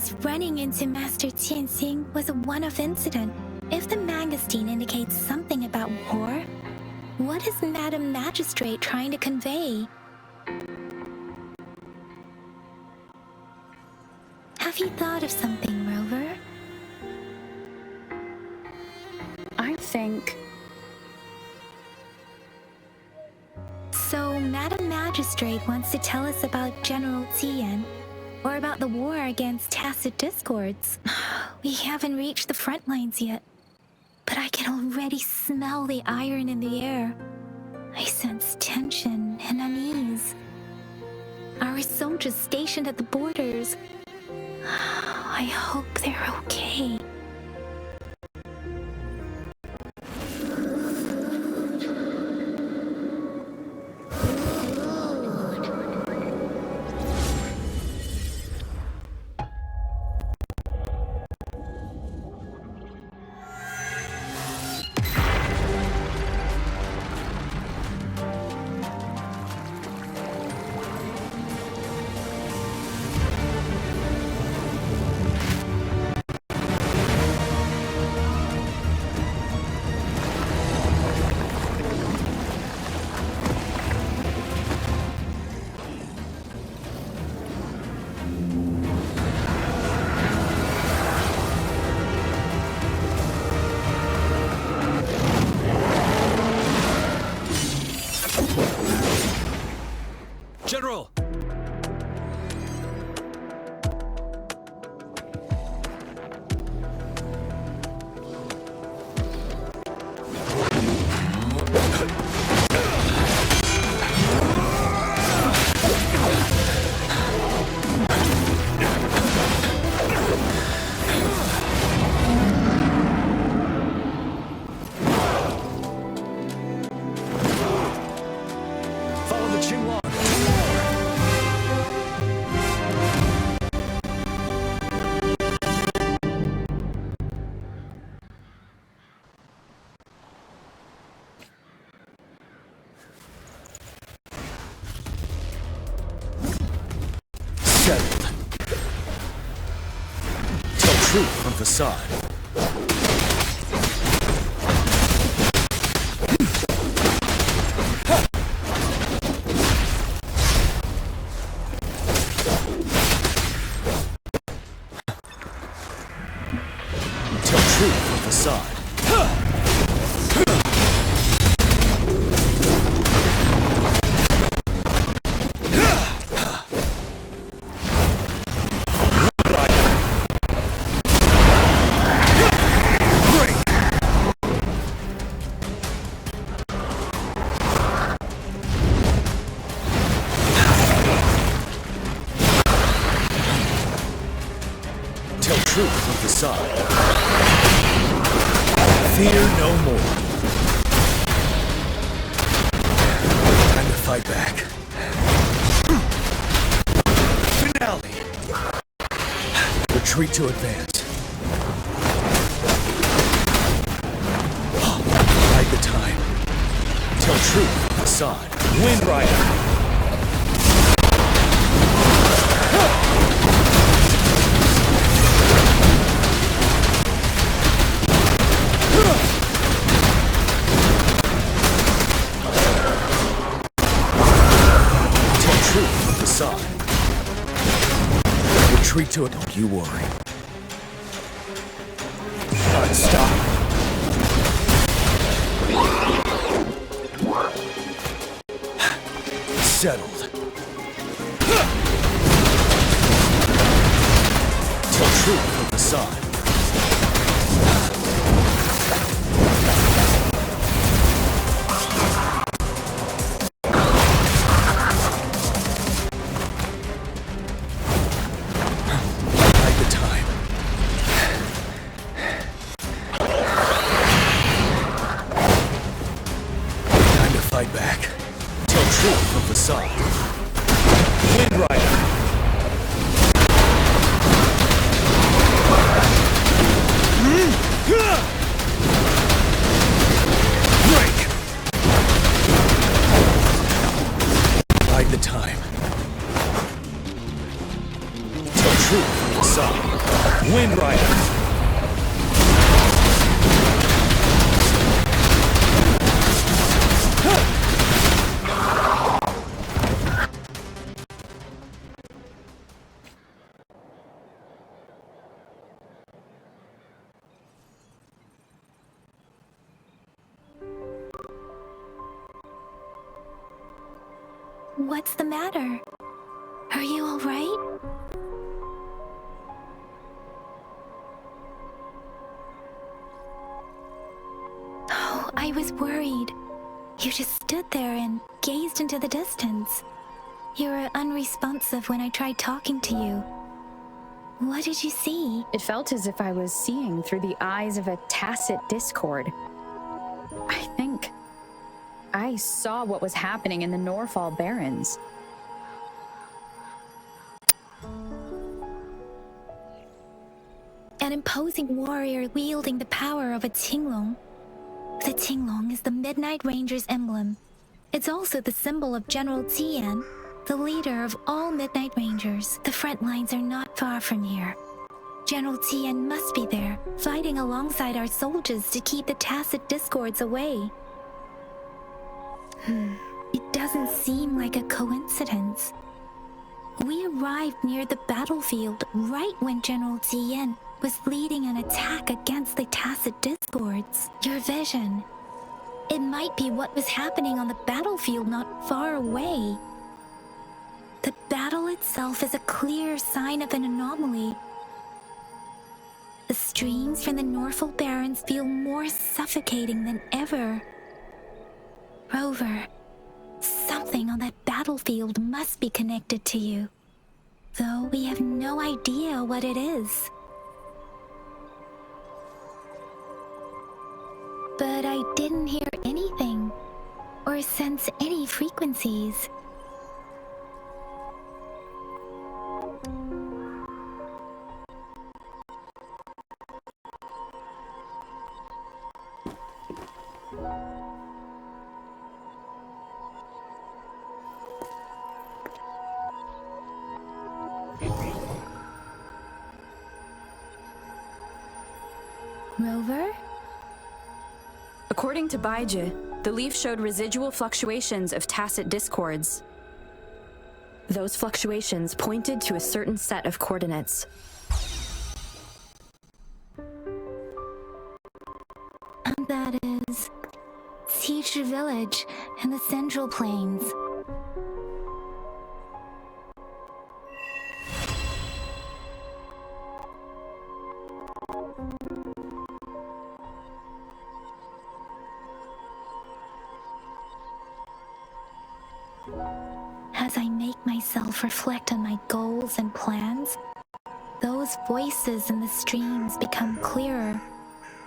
guess running into Master Tianxing was a one-off incident. If the Mangosteen indicates something about war, what is Madam Magistrate trying to convey? Have you thought of something, Rover? I think... So, Madam Magistrate wants to tell us about General Tian, or about the war against tacit discords. We haven't reached the front lines yet, but I can already smell the iron in the air. I sense tension and unease. Our soldiers stationed at the borders, I hope they're okay. General! Follow the Qinglong! Settled. Tell truth from facade. Tell truth from facade. Tell truth from facade. Fear no more. Time to fight back. Finale. Retreat to advance. Bide the time. Tell truth from facade. Wind Rider. Retreat to it, don't you worry. Alright, stop. Settled. Tell truth from the side. Fight back. Tell truth from the side. Wind Rider. Break. Bide the time. Tell truth from the side. What's the matter? Are you all right? Oh, I was worried. You just stood there and gazed into the distance. You were unresponsive when I tried talking to you. What did you see? It felt as if I was seeing through the eyes of a tacit discord. I think I saw what was happening in the Norfall Barrens. An imposing warrior wielding the power of a Tinglong. The Tinglong is the Midnight Ranger's emblem. It's also the symbol of General Tian, the leader of all Midnight Rangers. The front lines are not far from here. General Tian must be there, fighting alongside our soldiers to keep the tacit discords away. It doesn't seem like a coincidence. We arrived near the battlefield right when General Tian was leading an attack against the tacit discords. Your vision. It might be what was happening on the battlefield not far away. The battle itself is a clear sign of an anomaly. The streams from the Norfall Barrens feel more suffocating than ever. Rover, something on that battlefield must be connected to you, though we have no idea what it is. But I didn't hear anything or sense any frequencies. Rover? According to Baiji, the leaf showed residual fluctuations of tacit discords. Those fluctuations pointed to a certain set of coordinates. And that is Siege Village in the Central Plains. As I make myself reflect on my goals and plans, those voices in the streams become clearer,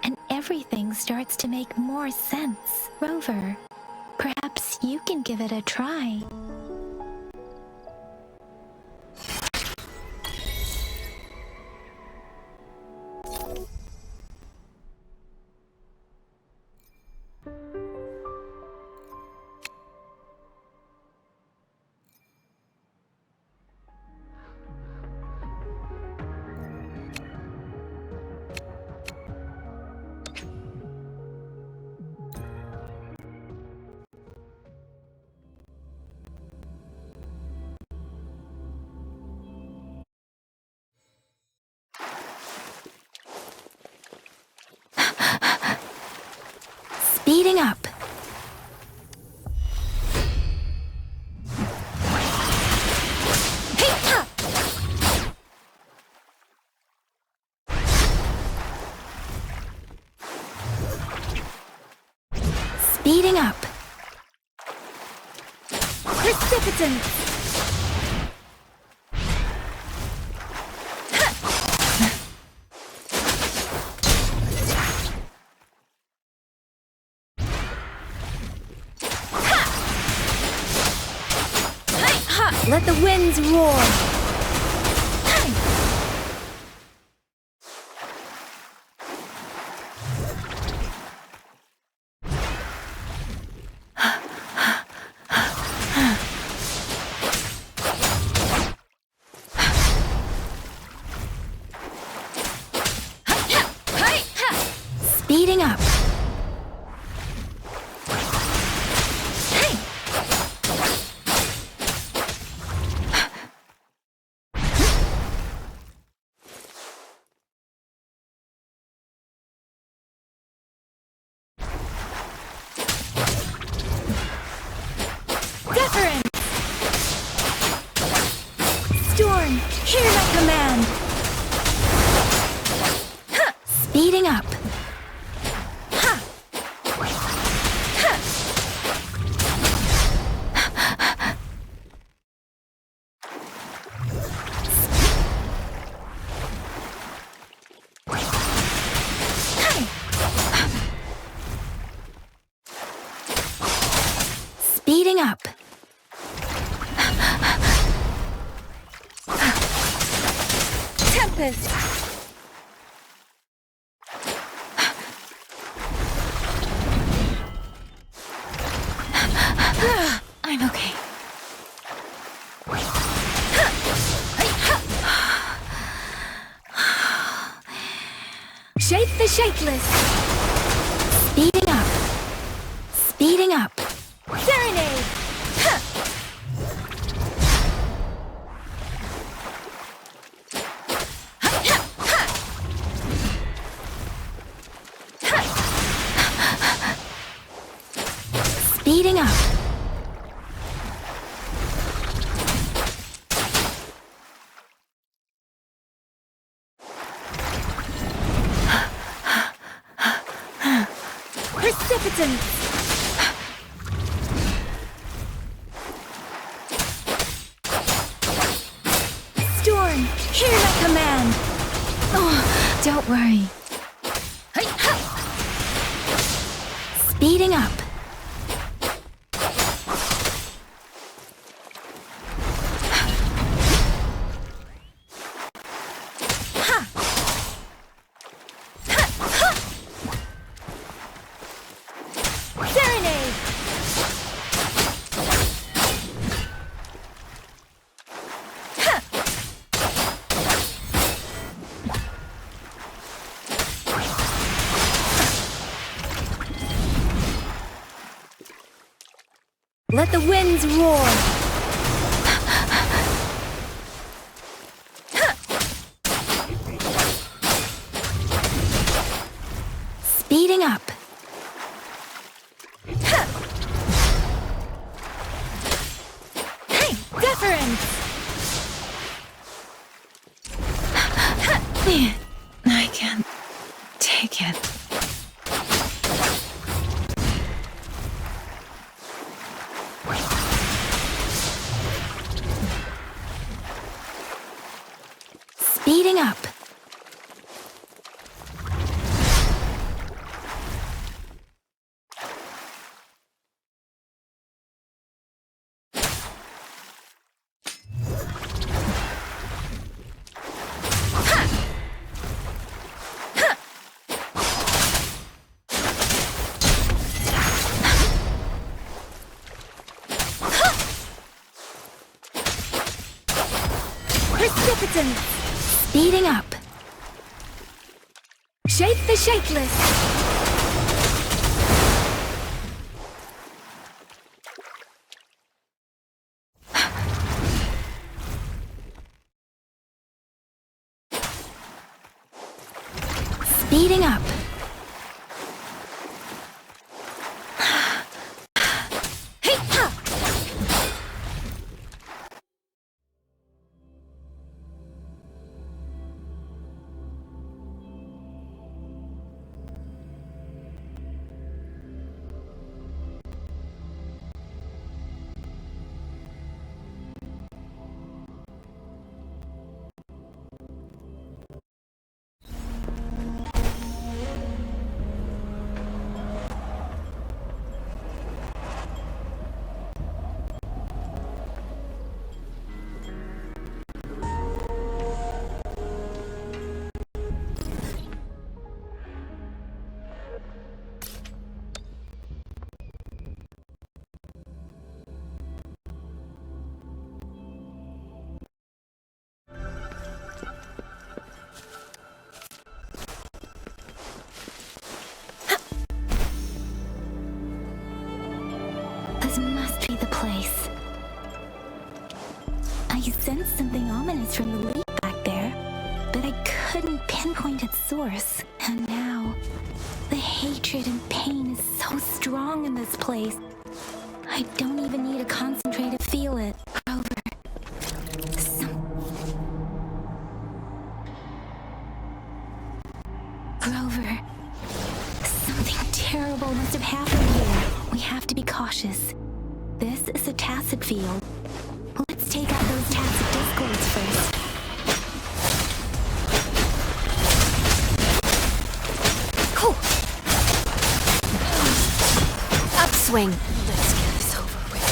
and everything starts to make more sense. Rover, perhaps you can give it a try. Speeding up. Hey-ha! Speeding up. Precipitance. Let the winds roar! Speeding up! Deference! Speeding up. Tempest! I'm okay. Shape the shapeless. Speeding up. Speeding up. Serenade! Speeding up. Precipitance! Storm, hear my command! Oh, don't worry. Speeding up. Serenade! Let the winds roar! Speeding up. Hey, deference! I can't take it. Speeding up. Precipitance! Speeding up. Shape the shapeless! Speeding up. Hey, ha! This must be the place. I sensed something ominous from the leak back there, but I couldn't pinpoint its source. And now, the hatred and pain is so strong in this place. I don't even need to concentrate to feel it. Grover, something terrible must have happened here. We have to be cautious. This is a tacit field. Let's take out those tacit discords first. Cool. Upswing. Let's get this over with.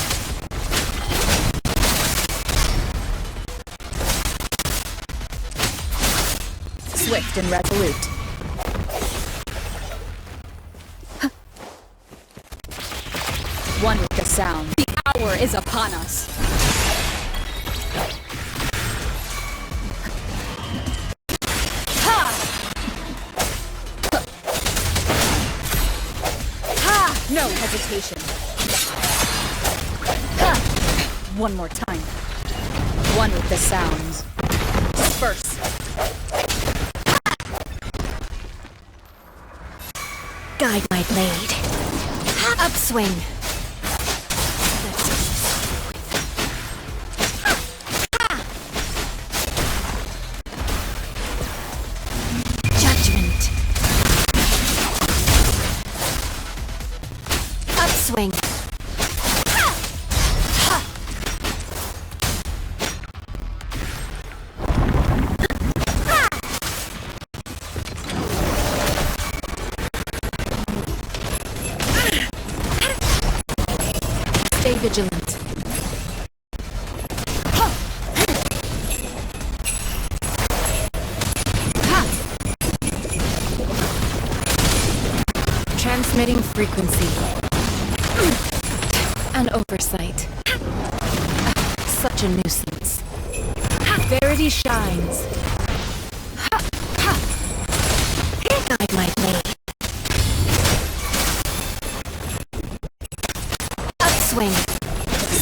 Swift and resolute. One with the sound. The hour is upon us. No hesitation. One more time. One with the sounds. Disperse. Guide my blade. Upswing. Judgment. Upswing. Stay vigilant. Transmitting frequency. An oversight. Such a nuisance. Verity shines. Guide my blade. Upswing.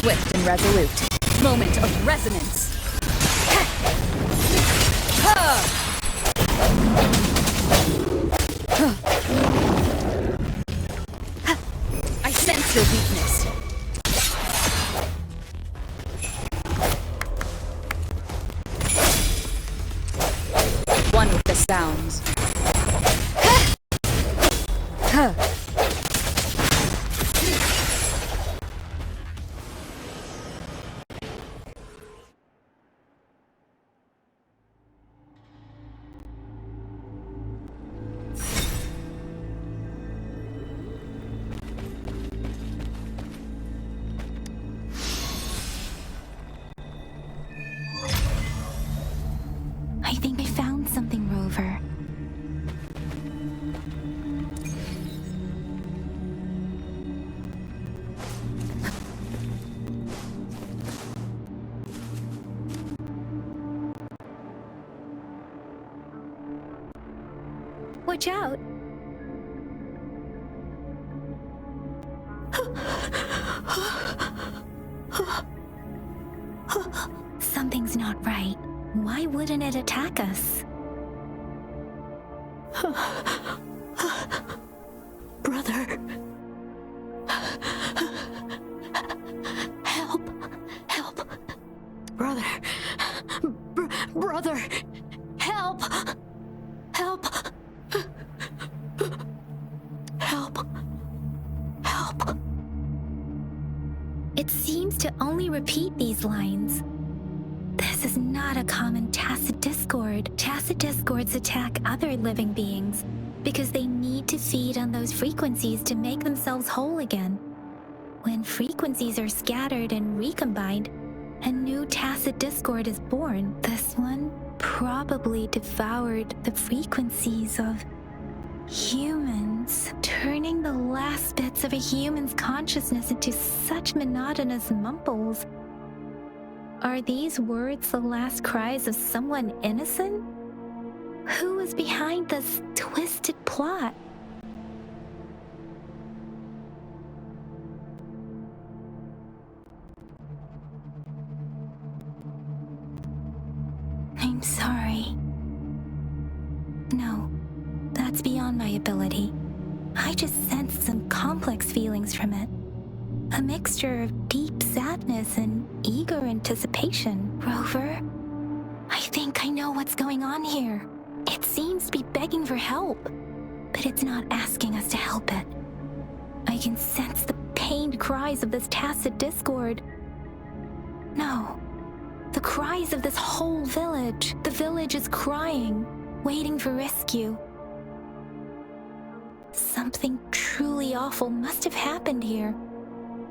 Swift and resolute. Moment of resonance. I sense your weakness. One with the sounds. I think I found something, Rover. Watch out! Something's not right. Why wouldn't it attack us? Brother. Help. Help. Brother. Brother. Help. Help. Help. Help. It seems to only repeat these lines. This is not a common tacit discord. Tacit discords attack other living beings because they need to feed on those frequencies to make themselves whole again. When frequencies are scattered and recombined, a new tacit discord is born. This one probably devoured the frequencies of humans, turning the last bits of a human's consciousness into such monotonous mumbles. Are these words the last cries of someone innocent? Who is behind this twisted plot? I'm sorry. No, that's beyond my ability. I just sensed some complex feelings from it. A mixture of deep sadness and eager anticipation. Rover, I think I know what's going on here. It seems to be begging for help, but it's not asking us to help it. I can sense the pained cries of this tacit discord. No, the cries of this whole village. The village is crying, waiting for rescue. Something truly awful must have happened here,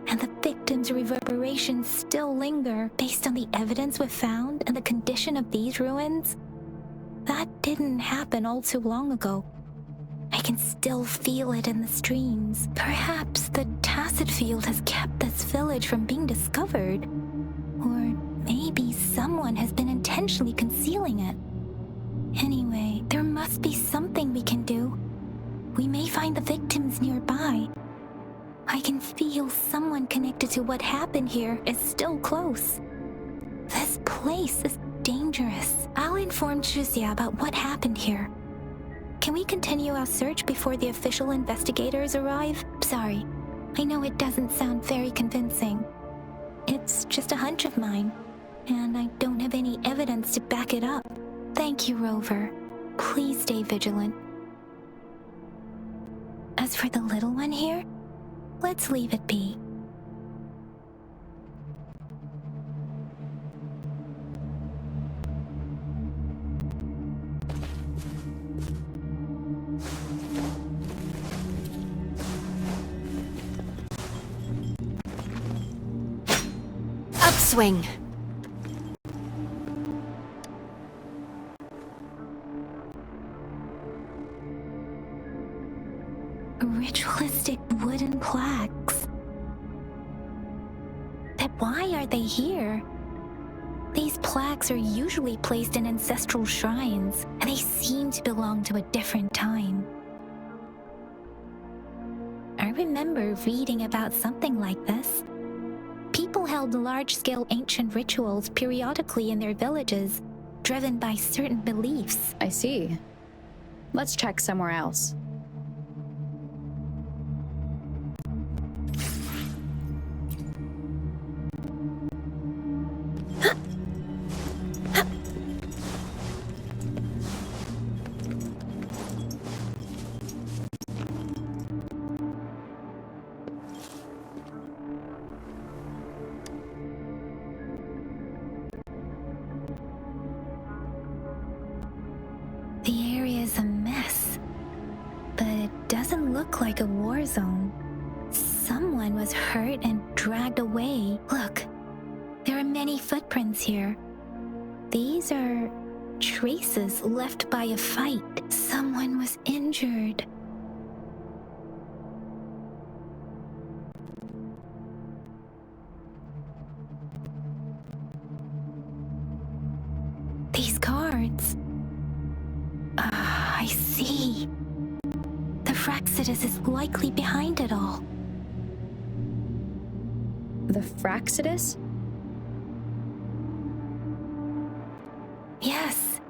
and the victims' reverberations still linger. Based on the evidence we've found and the condition of these ruins, That didn't happen all too long ago. I can still feel it in the streams. Perhaps the tacit field has kept this village from being discovered. Or maybe someone has been intentionally concealing it. Anyway, there must be something we can do. We may find the victims nearby. I can feel someone connected to what happened here is still close. This place is dangerous. I'll inform Chuzia about what happened here. Can we continue our search before the official investigators arrive? Sorry, I know it doesn't sound very convincing. It's just a hunch of mine, and I don't have any evidence to back it up. Thank you, Rover. Please stay vigilant. As for the little one here, let's leave it be. Upswing! Ritualistic wooden plaques. But why are they here? These plaques are usually placed in ancestral shrines, and they seem to belong to a different time. I remember reading about something like this. People held large-scale ancient rituals periodically in their villages, driven by certain beliefs. I see. Let's check somewhere else. The area's a mess, but it doesn't look like a war zone. Someone was hurt and dragged away. Look, there are many footprints here. These are traces left by a fight. Someone was injured. These cards. I see. The Fraxidus is likely behind it all. The Fraxidus? Yes.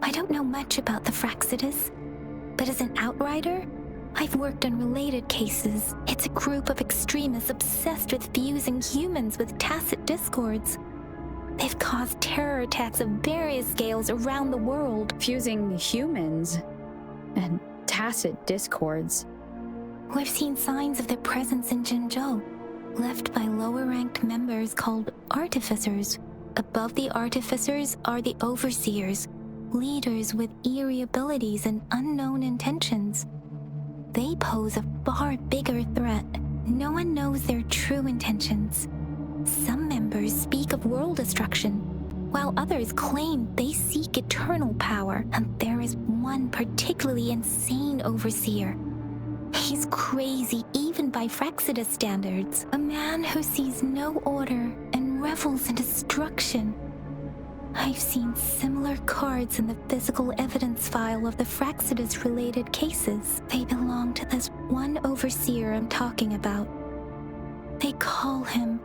I don't know much about the Fraxidus, but as an outrider, I've worked on related cases. It's a group of extremists obsessed with fusing humans with tacit discords. They've caused terror attacks of various scales around the world. Fusing humans and tacit discords. We've seen signs of their presence in Jinzhou, left by lower-ranked members called artificers. Above the artificers are the overseers, leaders with eerie abilities and unknown intentions. They pose a far bigger threat. No one knows their true intentions. Some members speak of world destruction, while others claim they seek eternal power, and there is one particularly insane overseer. He's crazy even by Fraxidus standards, a man who sees no order and revels in destruction. I've seen similar cards in the physical evidence file of the Fraxidus-related cases. They belong to this one overseer I'm talking about. They call him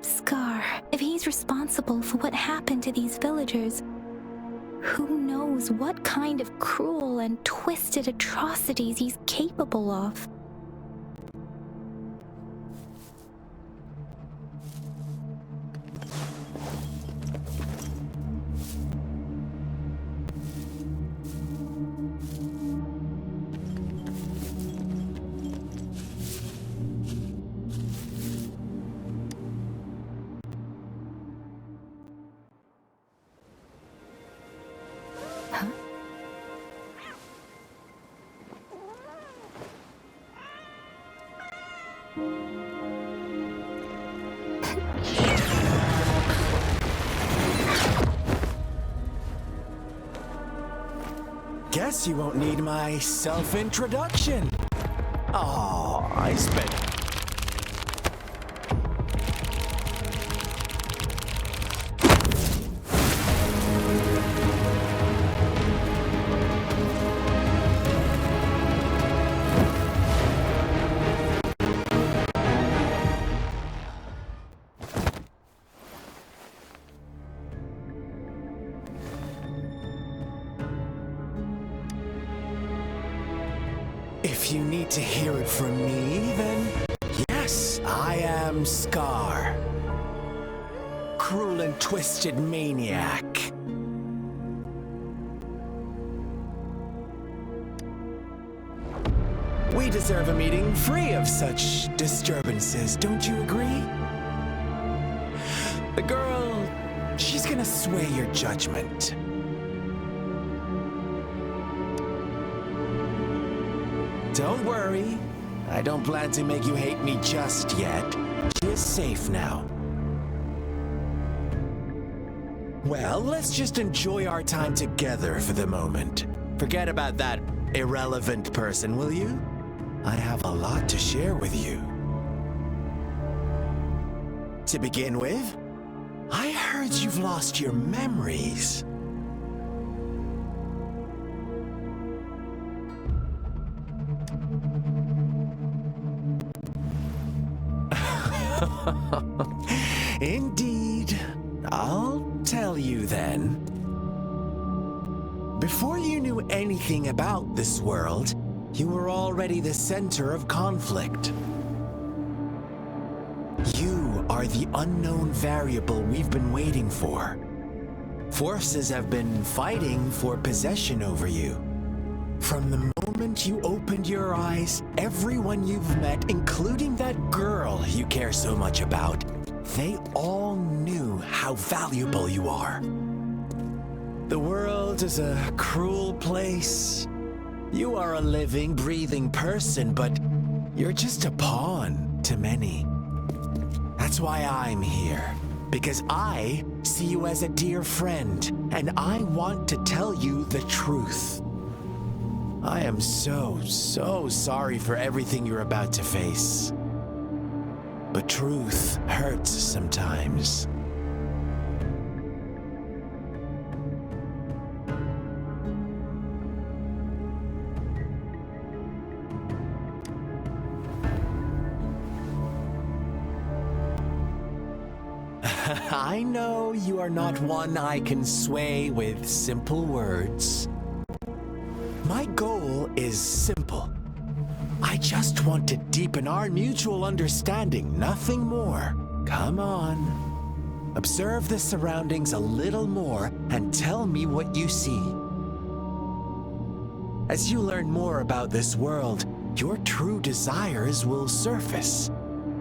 Scar. If he's responsible for what happened to these villagers, who knows what kind of cruel and twisted atrocities he's capable of? guess you won't need my self-introduction. Oh, I spent... If you need to hear it from me, then yes, I am Scar. Cruel and twisted maniac. We deserve a meeting free of such disturbances, don't you agree? The girl, she's gonna sway your judgment. Don't worry, I don't plan to make you hate me just yet. She is safe now. Well, let's just enjoy our time together for the moment. Forget about that irrelevant person, will you? I have a lot to share with you. To begin with, I heard you've lost your memories. Indeed. I'll tell you then. Before you knew anything about this world, you were already the center of conflict. You are the unknown variable we've been waiting for. Forces have been fighting for possession over you. From the moment you opened your eyes, everyone you've met, including that girl you care so much about, they all knew how valuable you are. The world is a cruel place. You are a living, breathing person, but you're just a pawn to many. That's why I'm here, because I see you as a dear friend, and I want to tell you the truth. I am so sorry for everything you're about to face. But truth hurts sometimes. I know you are not one I can sway with simple words. My goal is simple. I just want to deepen our mutual understanding, nothing more. Come on. Observe the surroundings a little more and tell me what you see. As you learn more about this world, your true desires will surface,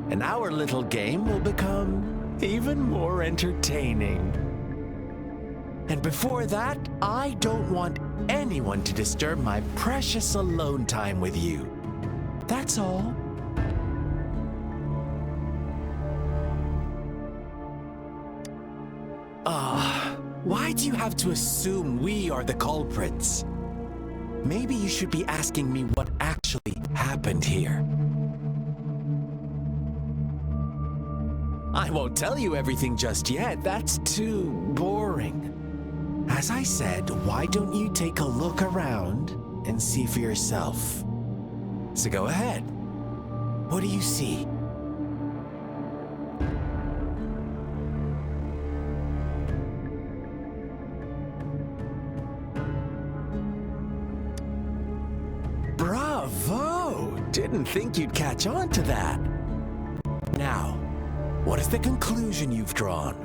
and our little game will become even more entertaining. And before that, I don't want anyone to disturb my precious alone time with you. That's all. Why do you have to assume we are the culprits? Maybe you should be asking me what actually happened here. I won't tell you everything just yet. That's too boring. As I said, why don't you take a look around and see for yourself? So go ahead. What do you see? Bravo! Didn't think you'd catch on to that. Now, what is the conclusion you've drawn?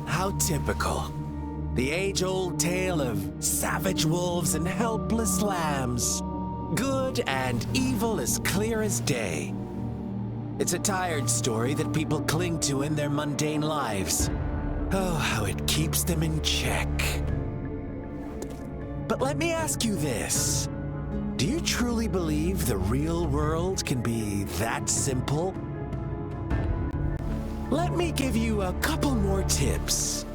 How typical. The age-old tale of savage wolves and helpless lambs. Good and evil as clear as day. It's a tired story that people cling to in their mundane lives. Oh, how it keeps them in check. But let me ask you this. Do you truly believe the real world can be that simple? Let me give you a couple more tips.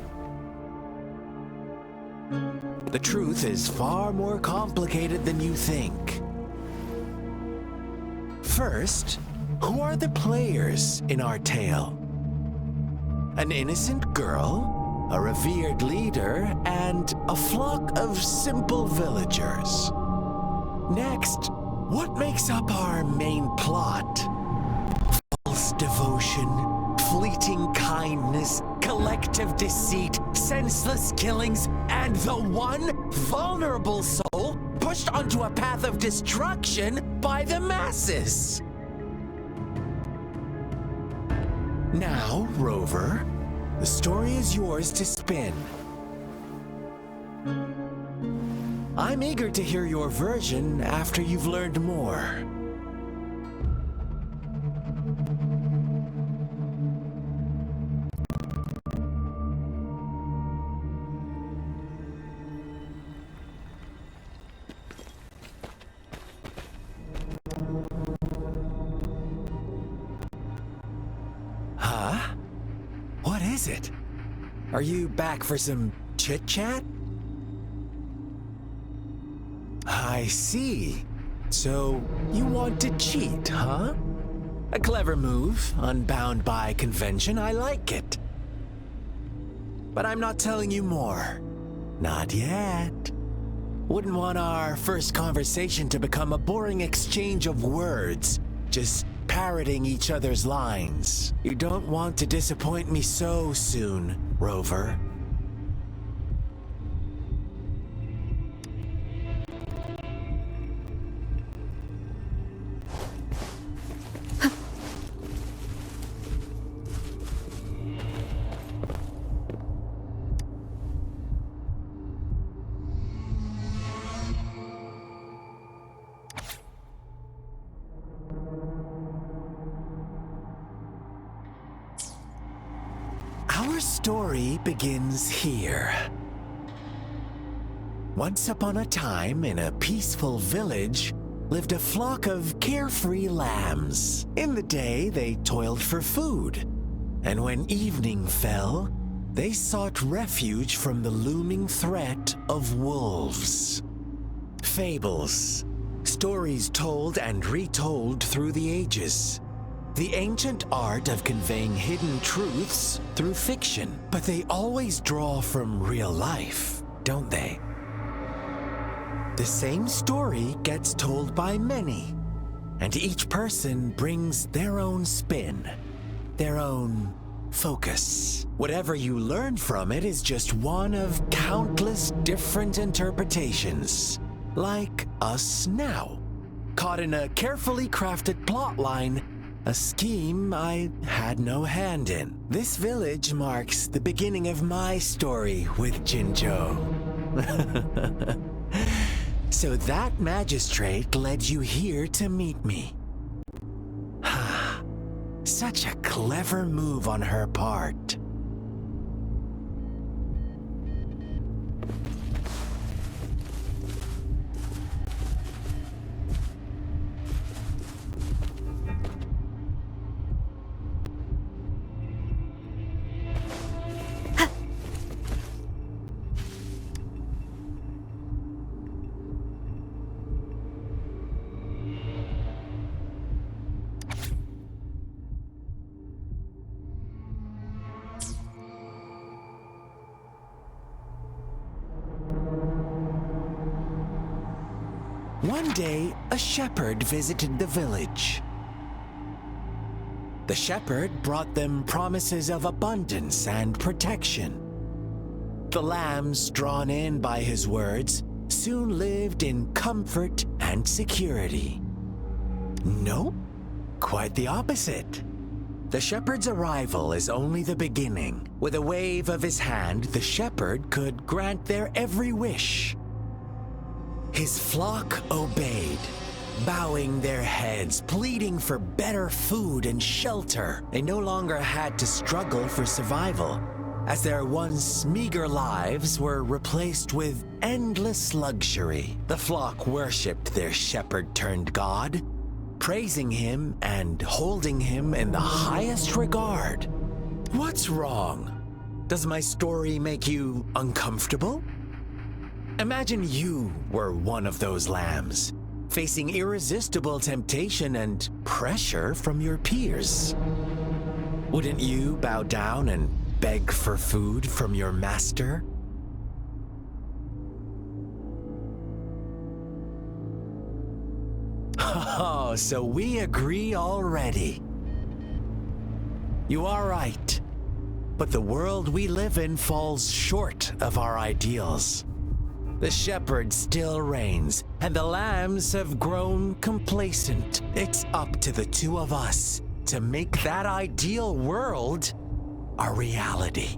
The truth is far more complicated than you think. First, who are the players in our tale? An innocent girl, a revered leader, and a flock of simple villagers. Next, what makes up our main plot? False devotion, fleeting kindness, collective deceit, senseless killings, and the one vulnerable soul pushed onto a path of destruction by the masses. Now, Rover, the story is yours to spin. I'm eager to hear your version after you've learned more. Huh? What is it? Are you back for some chit-chat? I see. So, you want to cheat, huh? A clever move, unbound by convention, I like it. But I'm not telling you more. Not yet. Wouldn't want our first conversation to become a boring exchange of words, just parroting each other's lines. You don't want to disappoint me so soon, Rover. Our story begins here. Once upon a time, in a peaceful village, lived a flock of carefree lambs. In the day, they toiled for food, and when evening fell, they sought refuge from the looming threat of wolves. Fables, stories told and retold through the ages. The ancient art of conveying hidden truths through fiction, but they always draw from real life, don't they? The same story gets told by many, and each person brings their own spin, their own focus. Whatever you learn from it is just one of countless different interpretations, like us now, caught in a carefully crafted plotline, a scheme I had no hand in. This village marks the beginning of my story with Jinzhou. So that magistrate led you here to meet me. Such a clever move on her part. One day, a shepherd visited the village. The shepherd brought them promises of abundance and protection. The lambs, drawn in by his words, soon lived in comfort and security. Nope, quite the opposite. The shepherd's arrival is only the beginning. With a wave of his hand, the shepherd could grant their every wish. His flock obeyed, bowing their heads, pleading for better food and shelter. They no longer had to struggle for survival. as their once meager lives were replaced with endless luxury. The flock worshipped their shepherd-turned-god, praising him and holding him in the highest regard. What's wrong? Does my story make you uncomfortable? Imagine you were one of those lambs, facing irresistible temptation and pressure from your peers. Wouldn't you bow down and beg for food from your master? Oh, so we agree already. You are right, but the world we live in falls short of our ideals. The shepherd still reigns, and the lambs have grown complacent. It's up to the two of us to make that ideal world a reality.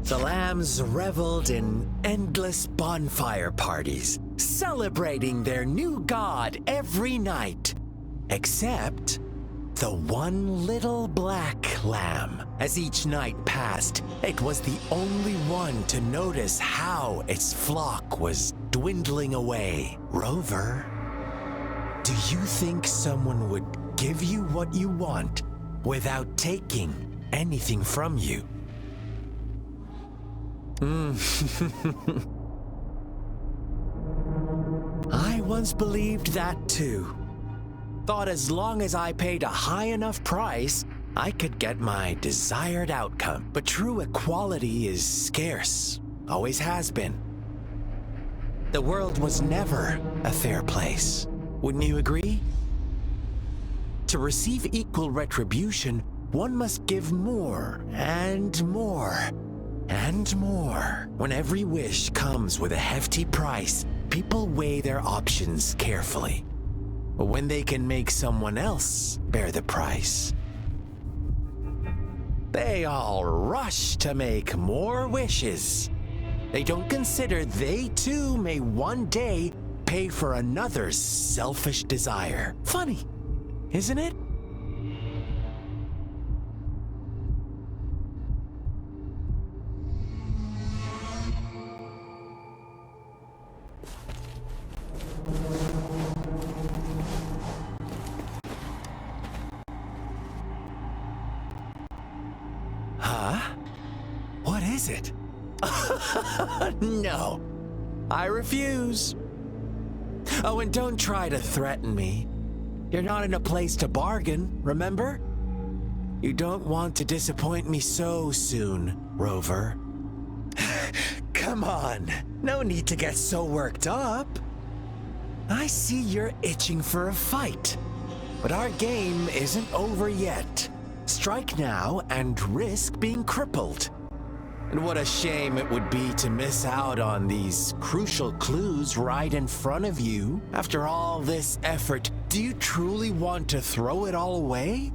The lambs reveled in endless bonfire parties, celebrating their new god every night, except the one little black lamb. As each night passed, it was the only one to notice how its flock was dwindling away. Rover, do you think someone would give you what you want without taking anything from you? I once believed that too. Thought as long as I paid a high enough price, I could get my desired outcome. But true equality is scarce, always has been. The world was never a fair place. Wouldn't you agree? To receive equal retribution, one must give more and more. And more. When every wish comes with a hefty price, people weigh their options carefully. But when they can make someone else bear the price, they all rush to make more wishes. They don't consider they too may one day pay for another's selfish desire. Funny, isn't it? Huh? What is it? No, I refuse. Oh, and don't try to threaten me. You're not in a place to bargain, remember? You don't want to disappoint me so soon, Rover. Come on, no need to get so worked up. I see you're itching for a fight, but our game isn't over yet. Strike now and risk being crippled. And what a shame it would be to miss out on these crucial clues right in front of you. After all this effort, do you truly want to throw it all away?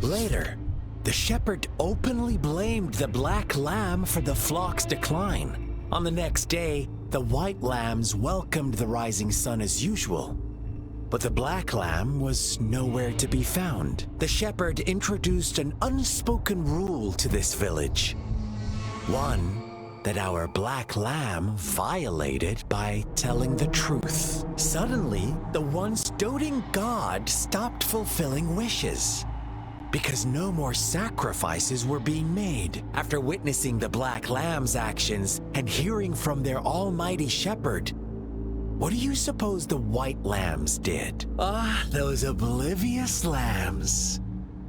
Later, the shepherd openly blamed the black lamb for the flock's decline. On the next day, the white lambs welcomed the rising sun as usual. But the black lamb was nowhere to be found. The shepherd introduced an unspoken rule to this village. One that our black lamb violated by telling the truth. Suddenly, the once doting god stopped fulfilling wishes because no more sacrifices were being made. After witnessing the black lamb's actions and hearing from their almighty shepherd, what do you suppose the white lambs did? Ah, those oblivious lambs.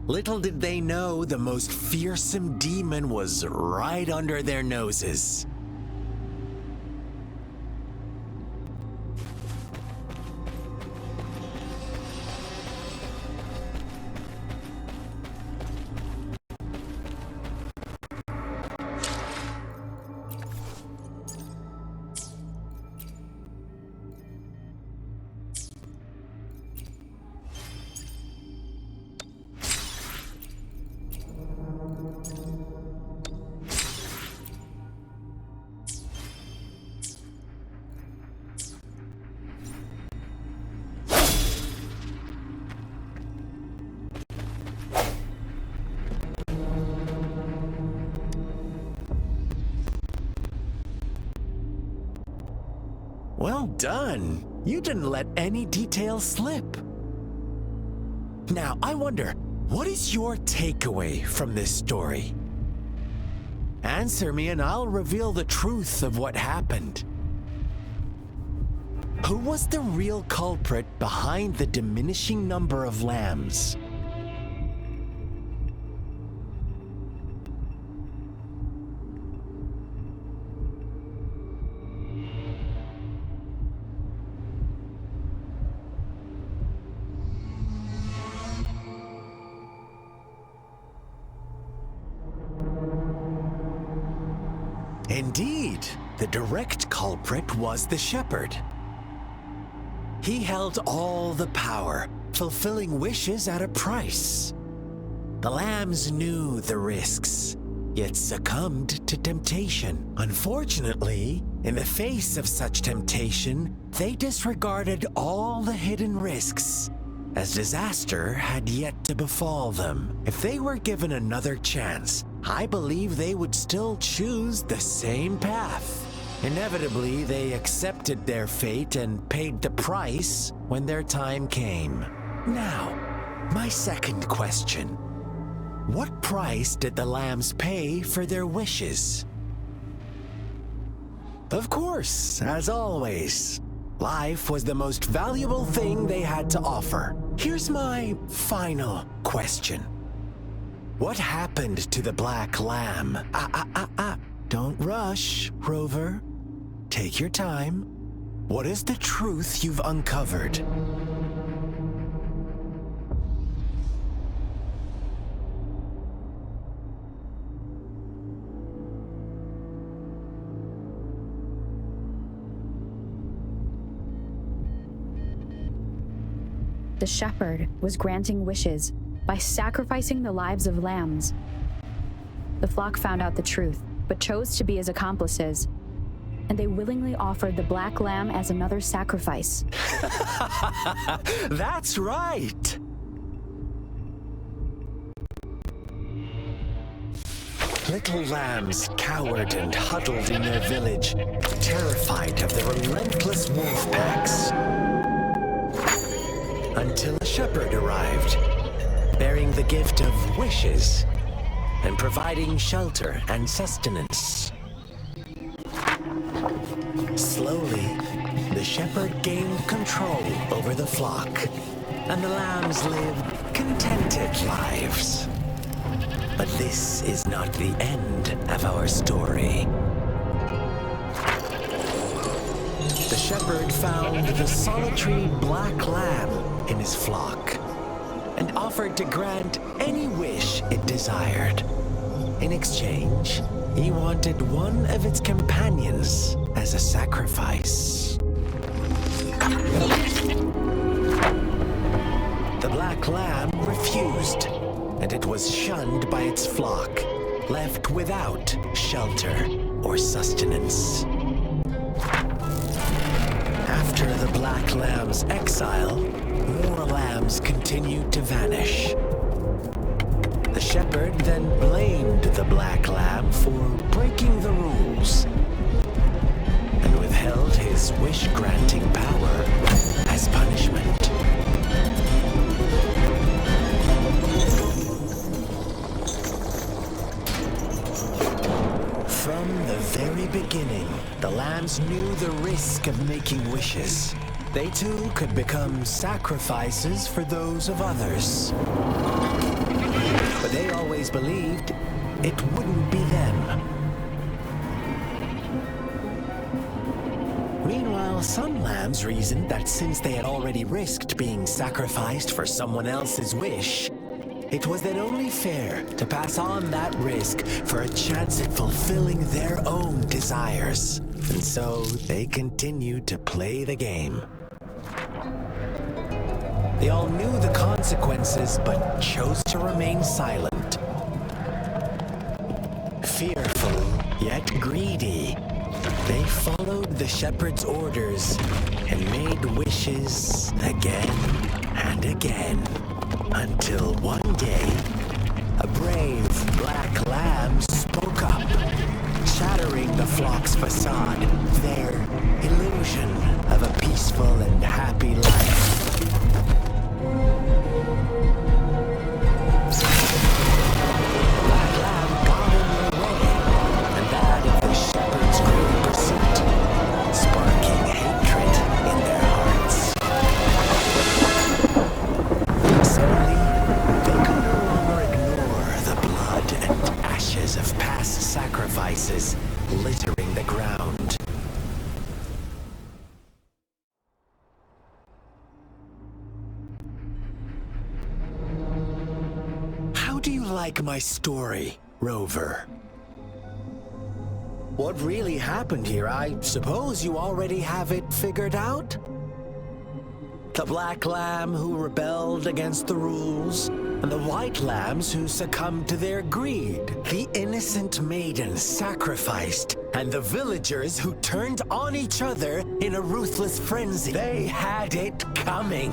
Little did they know the most fearsome demon was right under their noses. Well done. You didn't let any details slip. Now, I wonder, what is your takeaway from this story? Answer me and I'll reveal the truth of what happened. Who was the real culprit behind the diminishing number of lambs? Indeed, the direct culprit was the shepherd. He held all the power, fulfilling wishes at a price. The lambs knew the risks, yet succumbed to temptation. Unfortunately, in the face of such temptation, they disregarded all the hidden risks, as disaster had yet to befall them. If they were given another chance, I believe they would still choose the same path. Inevitably, they accepted their fate and paid the price when their time came. Now, my second question. What price did the lambs pay for their wishes? Of course, as always, life was the most valuable thing they had to offer. Here's my final question. What happened to the black lamb? Don't rush, Rover. Take your time. What is the truth you've uncovered? The shepherd was granting wishes by sacrificing the lives of lambs. The flock found out the truth, but chose to be his accomplices, and they willingly offered the black lamb as another sacrifice. That's right! Little lambs cowered and huddled in their village, terrified of the relentless wolf packs. Until a shepherd arrived, bearing the gift of wishes and providing shelter and sustenance. Slowly, the shepherd gained control over the flock, and the lambs lived contented lives. But this is not the end of our story. The shepherd found the solitary black lamb in his flock and offered to grant any wish it desired. In exchange, he wanted one of its companions as a sacrifice. The black lamb refused, and it was shunned by its flock, left without shelter or sustenance. After the black lamb's exile, more lambs continued to vanish. The shepherd then blamed the black lamb for breaking the rules and withheld his wish-granting power as punishment. From the very beginning, the lambs knew the risk of making wishes. They too could become sacrifices for those of others. But they always believed it wouldn't be them. Meanwhile, some lambs reasoned that since they had already risked being sacrificed for someone else's wish, it was then only fair to pass on that risk for a chance at fulfilling their own desires. And so they continued to play the game. They all knew the consequences, but chose to remain silent. Fearful, yet greedy, they followed the shepherd's orders and made wishes again and again, until one day, a brave black lamb spoke up, shattering the flock's facade, their illusion of a peaceful and happy life. Black lamb got in their way, and that of the shepherd's great pursuit, sparking hatred in their hearts. Suddenly, they could no longer ignore the blood and ashes of past sacrifices littering the ground. How do you like my story, Rover? What really happened here? I suppose you already have it figured out? The black lamb who rebelled against the rules, and the white lambs who succumbed to their greed. The innocent maiden sacrificed, and the villagers who turned on each other in a ruthless frenzy. They had it coming.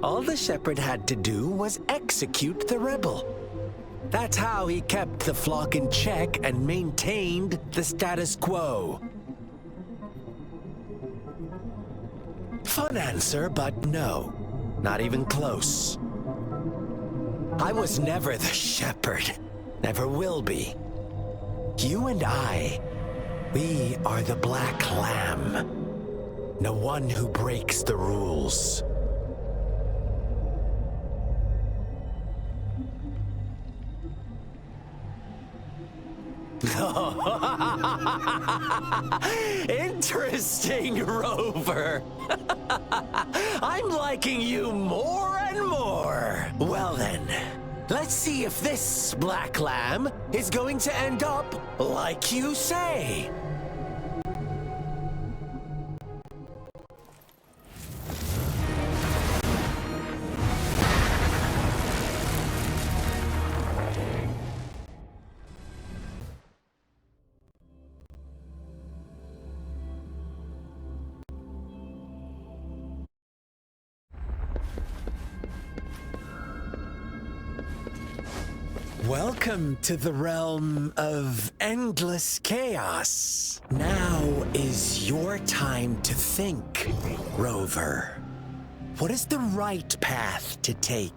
All the shepherd had to do was execute the rebel. That's how he kept the flock in check and maintained the status quo. Fun answer, but no. Not even close. I was never the shepherd. Never will be. You and I, we are the black lamb. The one who breaks the rules. Interesting, Rover. I'm liking you more and more. Well then, let's see if this black lamb is going to end up like you say. Welcome to the realm of endless chaos. Now is your time to think, Rover. What is the right path to take?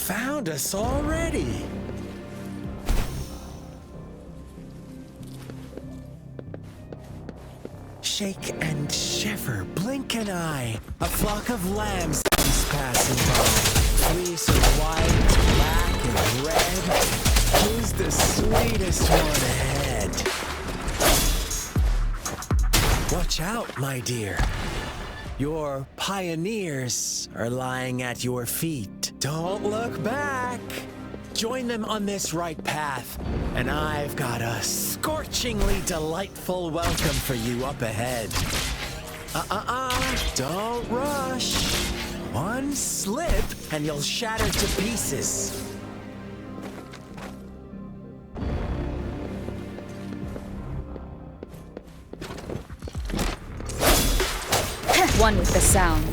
Found us already. Shake and shiver, blink an eye. A flock of lambs is passing by. Fleece of white, black, and red. Who's the sweetest one ahead? Watch out, my dear. Your pioneers are lying at your feet. Don't look back. Join them on this right path, and I've got a scorchingly delightful welcome for you up ahead. Don't rush. One slip, and you'll shatter to pieces. One with the sound.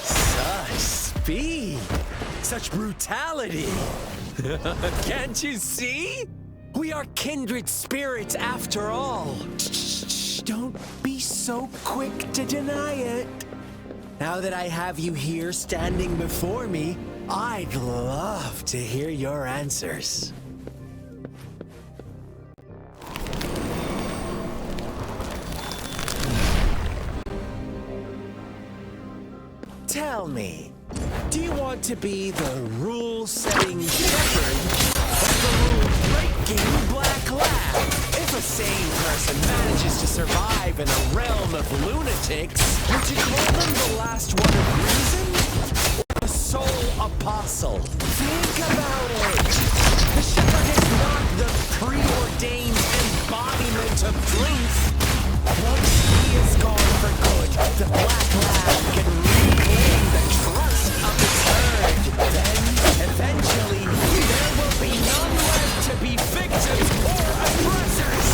Such speed! Such brutality! Can't you see? We are kindred spirits after all. Don't be so quick to deny it. Now that I have you here standing before me, I'd love to hear your answers. Tell me, do you want to be the rule-setting shepherd or the rule-breaking black lab? If a sane person manages to survive in a realm of lunatics, would you call them the last one of reason? Or the sole apostle? Think about it. The shepherd is not the preordained embodiment of truth. Once he is gone for good, the black lab can reclaim the trust of its herd. Then, eventually, there will be none left to be victims or oppressors.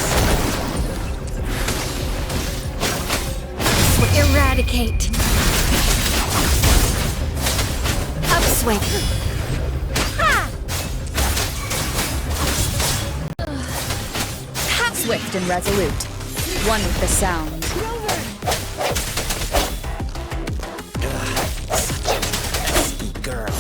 Eradicate. Upswing. Swift and resolute. One with the sound. Such a pesky girl.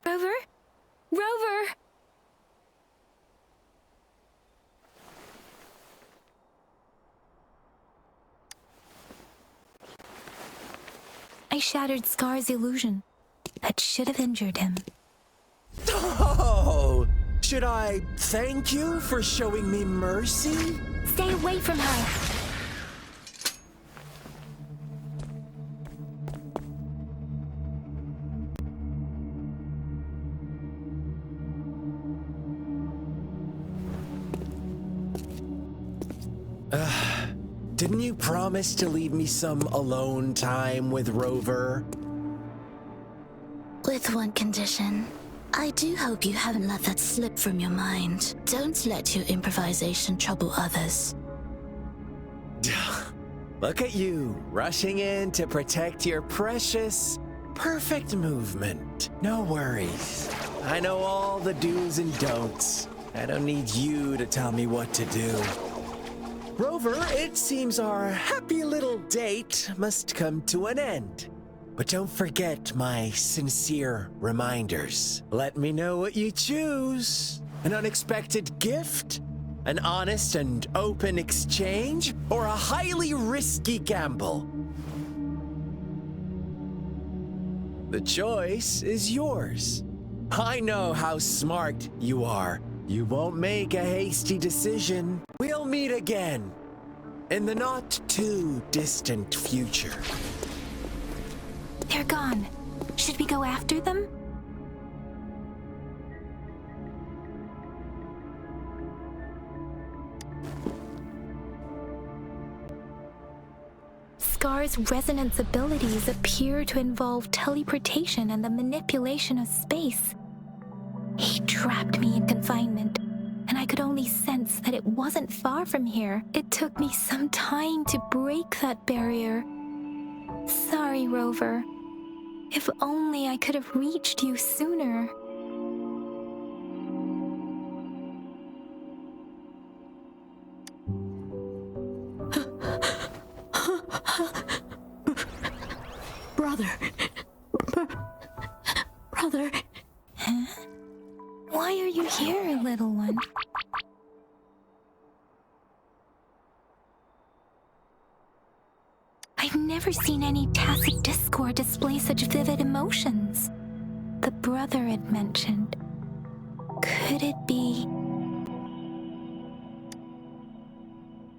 Rover? Rover! I shattered Scar's illusion. That should have injured him. Oh! Should I thank you for showing me mercy? Stay away from her! Didn't you promise to leave me some alone time with Rover? With one condition. I do hope you haven't let that slip from your mind. Don't let your improvisation trouble others. Look at you, rushing in to protect your precious, perfect movement. No worries. I know all the do's and don'ts. I don't need you to tell me what to do. Rover, it seems our happy little date must come to an end. But don't forget my sincere reminders. Let me know what you choose. An unexpected gift? An honest and open exchange? Or a highly risky gamble? The choice is yours. I know how smart you are. You won't make a hasty decision. We'll meet again in the not-too-distant future. They're gone. Should we go after them? Scar's resonance abilities appear to involve teleportation and the manipulation of space. He trapped me in confinement, and I could only sense that it wasn't far from here. It took me some time to break that barrier. Sorry, Rover. If only I could have reached you sooner. Brother. Brother. Huh? Why are you here, little one? I've never seen any tacit discord display such vivid emotions. The brother had mentioned. Could it be?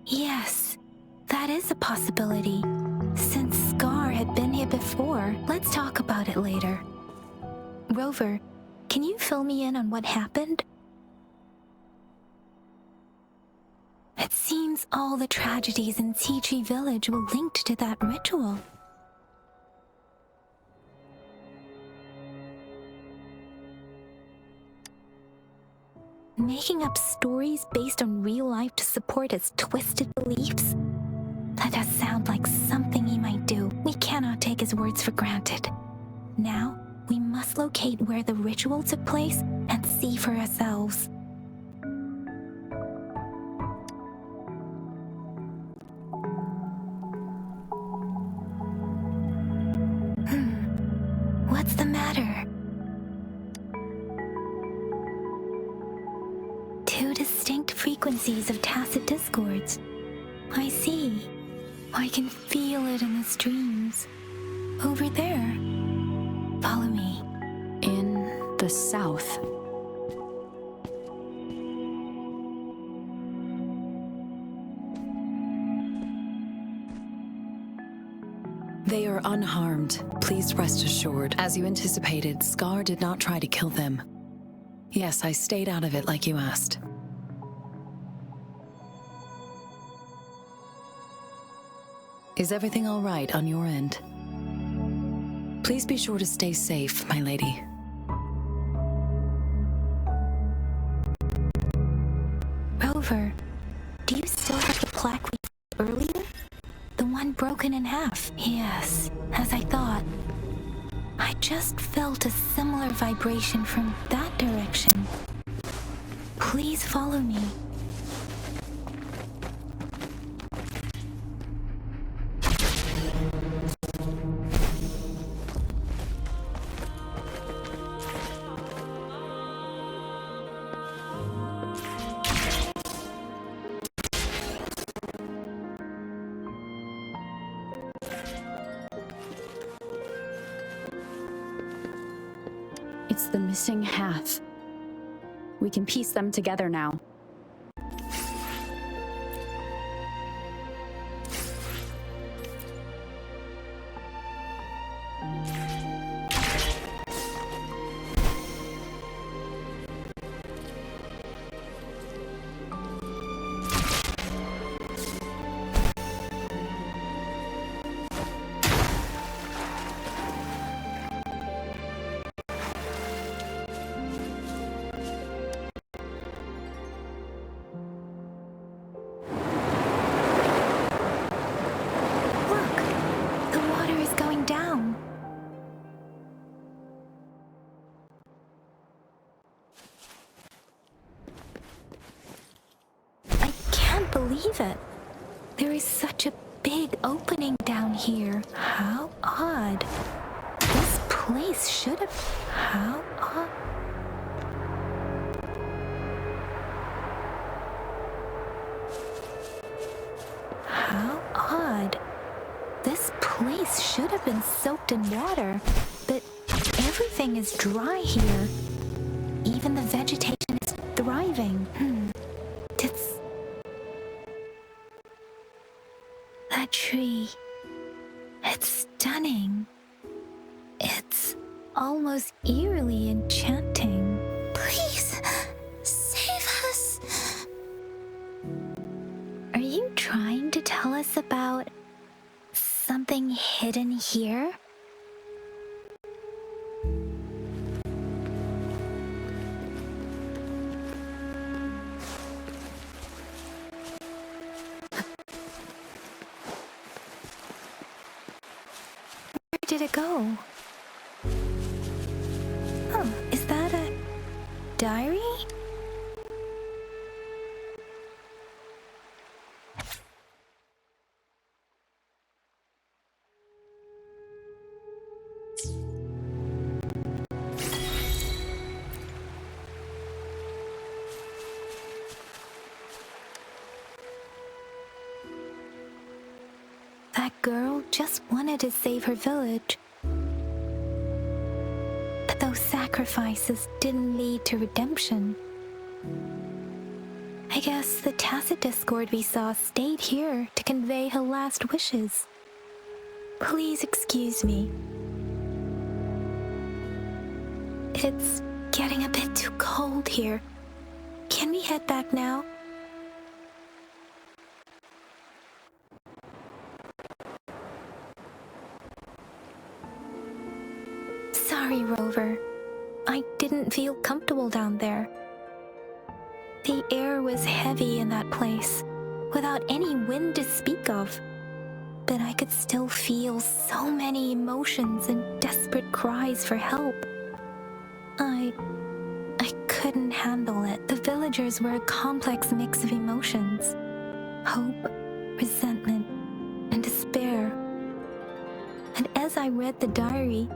Yes, that is a possibility. Since Scar had been here before, let's talk about it later. Rover, can you fill me in on what happened? It seems all the tragedies in Tea Tree Village were linked to that ritual. Making up stories based on real life to support his twisted beliefs? That does sound like something he might do. We cannot take his words for granted. Now, we must locate where the ritual took place and see for ourselves. What's the matter? Two distinct frequencies of tacit discords. I see. I can feel it in the streams. Over there. Follow me. In the south. They are unharmed. Please rest assured. As you anticipated, Scar did not try to kill them. Yes, I stayed out of it like you asked. Is everything all right on your end? Please be sure to stay safe, my lady. Rover, do you still have the plaque we found earlier? The one broken in half. Yes, as I thought. I just felt a similar vibration from that direction. Please follow me. It's the missing half. We can piece them together now. Believe it. There is such a big opening down here. How odd. This place should have... How odd. How odd. This place should have been soaked in water, but everything is dry here. Even the vegetation is thriving. It's... That tree. It's stunning. It's almost eerily enchanting. Please, save us. Are you trying to tell us about something hidden here? Where did it go? Oh, is that a diary? girl just wanted to save her village. But those sacrifices didn't lead to redemption. I guess the tacit discord we saw stayed here to convey her last wishes. Please excuse me. It's getting a bit too cold here. Can we head back now? Sorry, Rover. I didn't feel comfortable down there. The air was heavy in that place, without any wind to speak of. But I could still feel so many emotions and desperate cries for help. I couldn't handle it. The villagers were a complex mix of emotions. Hope, resentment, and despair. And as I read the diary,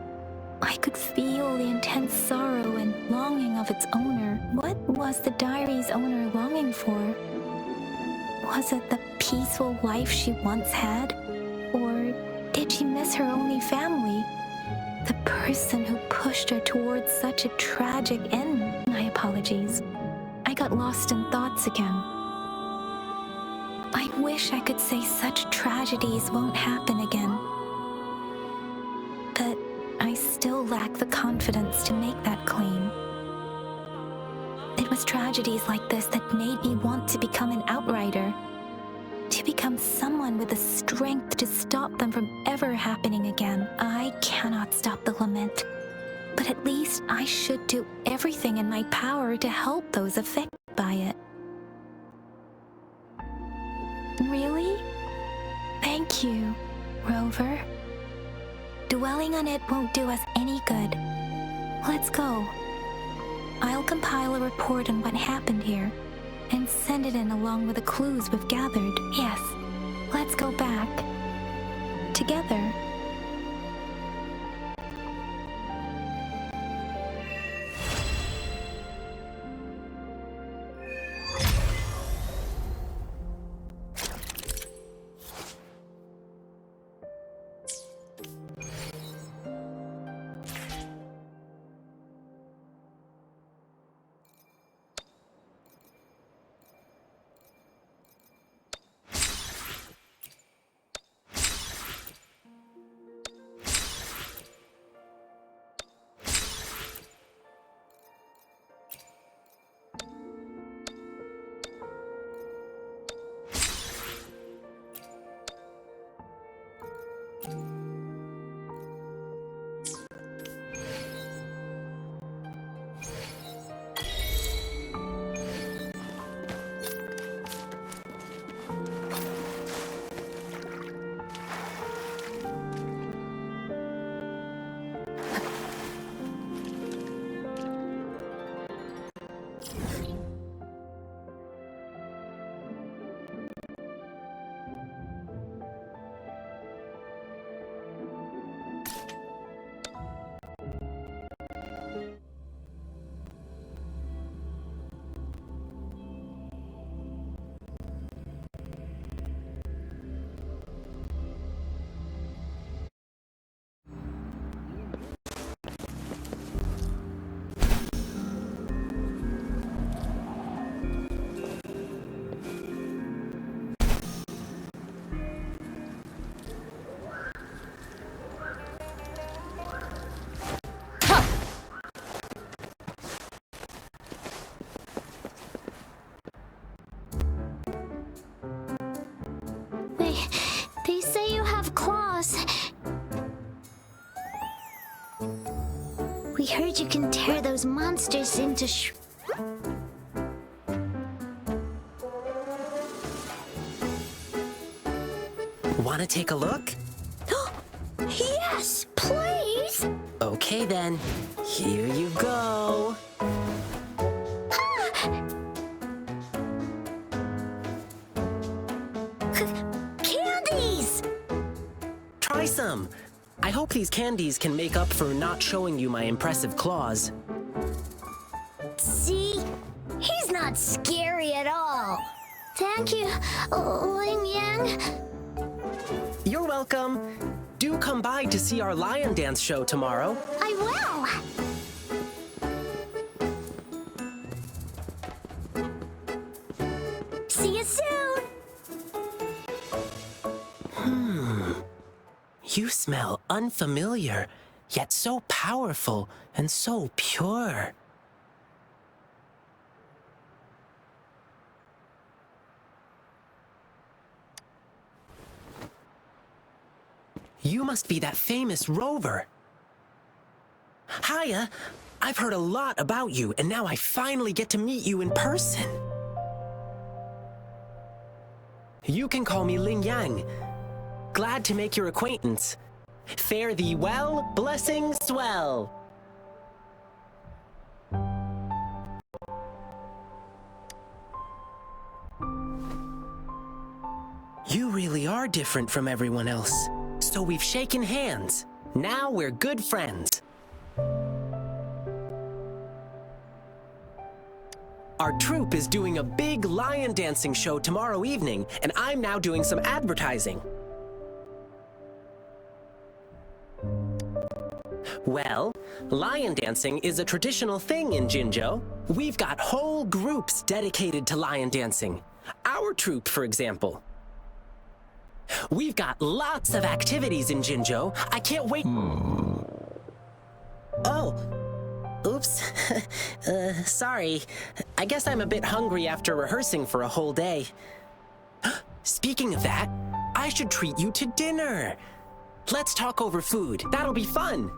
I could feel the intense sorrow and longing of its owner. What was the diary's owner longing for? Was it the peaceful life she once had? Or did she miss her only family? The person who pushed her towards such a tragic end. My apologies. I got lost in thoughts again. I wish I could say such tragedies won't happen again. But I still lack the confidence to make that claim. It was tragedies like this that made me want to become an outrider. To become someone with the strength to stop them from ever happening again. I cannot stop the lament, but at least I should do everything in my power to help those affected by it. Really? Thank you, Rover. Dwelling on it won't do us any good. Let's go. I'll compile a report on what happened here and send it in along with the clues we've gathered. Yes, let's go back. Together. They say you have claws. We heard you can tear those monsters into Want to take a look? Yes, please! Okay then, here you go. Candies! Try some. I hope these candies can make up for not showing you my impressive claws. See? He's not scary at all. Thank you, Ling Yang. You're welcome. Do come by to see our lion dance show tomorrow. I will! See you soon! You smell unfamiliar, yet so powerful and so pure. You must be that famous rover. Hiya, I've heard a lot about you, and now I finally get to meet you in person. You can call me Ling Yang. Glad to make your acquaintance. Fare thee well, blessings swell. You really are different from everyone else. So we've shaken hands. Now we're good friends. Our troupe is doing a big lion dancing show tomorrow evening, and I'm now doing some advertising. Well, lion dancing is a traditional thing in Jinzhou. We've got whole groups dedicated to lion dancing. Our troupe, for example. We've got lots of activities in Jinzhou. I can't wait. Oh. Oops. Sorry. I guess I'm a bit hungry after rehearsing for a whole day. Speaking of that, I should treat you to dinner. Let's talk over food. That'll be fun.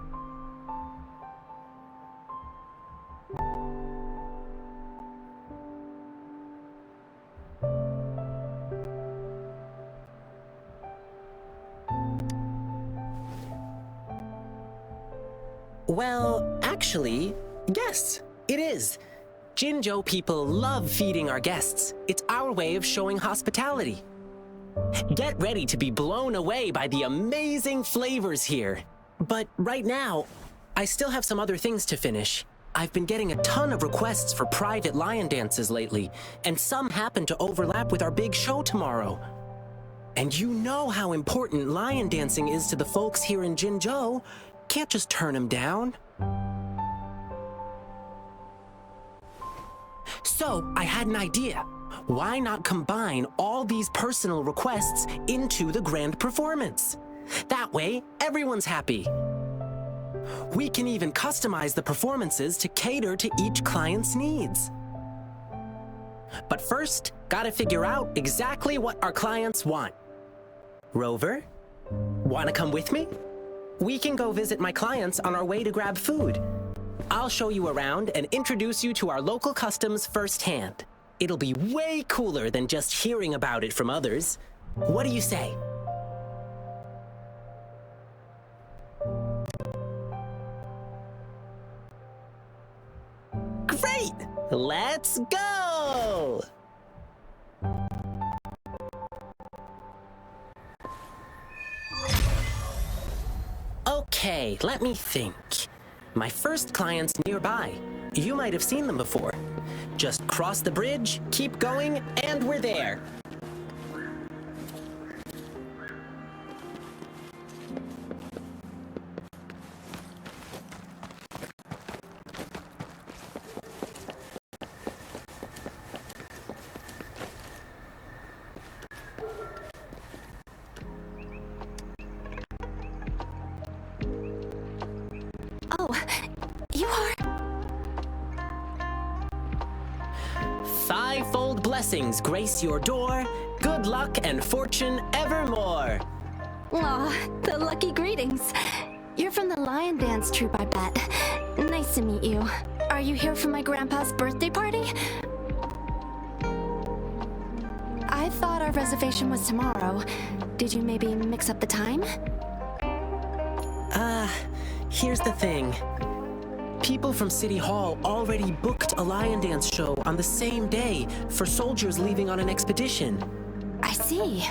Well, actually, yes, it is. Jinzhou people love feeding our guests. It's our way of showing hospitality. Get ready to be blown away by the amazing flavors here. But right now, I still have some other things to finish. I've been getting a ton of requests for private lion dances lately, and some happen to overlap with our big show tomorrow. And you know how important lion dancing is to the folks here in Jinzhou. Can't just turn them down. So, I had an idea. Why not combine all these personal requests into the grand performance? That way, everyone's happy. We can even customize the performances to cater to each client's needs. But first, gotta figure out exactly what our clients want. Rover, wanna come with me? We can go visit my clients on our way to grab food. I'll show you around and introduce you to our local customs firsthand. It'll be way cooler than just hearing about it from others. What do you say? Great! Let's go! Okay, let me think. My first client's nearby. You might have seen them before. Just cross the bridge, keep going, and we're there. Oh, you are... Fivefold blessings grace your door. Good luck and fortune evermore. Aw, the lucky greetings. You're from the Lion Dance troupe, I bet. Nice to meet you. Are you here for my grandpa's birthday party? I thought our reservation was tomorrow. Did you maybe mix up the time? Here's the thing. People from City Hall already booked a lion dance show on the same day for soldiers leaving on an expedition. I see.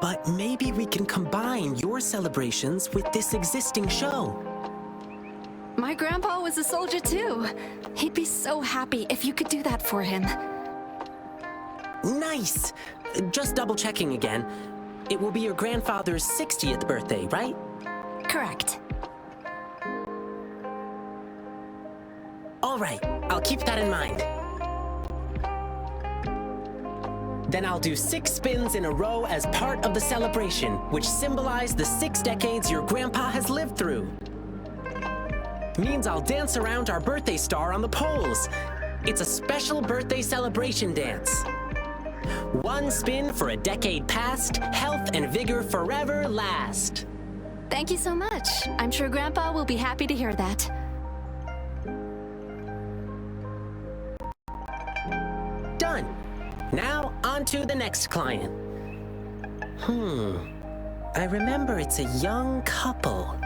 But maybe we can combine your celebrations with this existing show. My grandpa was a soldier too. He'd be so happy if you could do that for him. Nice! just double checking again. It will be your grandfather's 60th birthday, right? Correct. All right, I'll keep that in mind. Then I'll do 6 spins in a row as part of the celebration, which symbolize the 6 decades your grandpa has lived through. Means I'll dance around our birthday star on the poles. It's a special birthday celebration dance. 1 spin for a decade past, health and vigor forever last. Thank you so much. I'm sure Grandpa will be happy to hear that. Done. Now, on to the next client. I remember it's a young couple.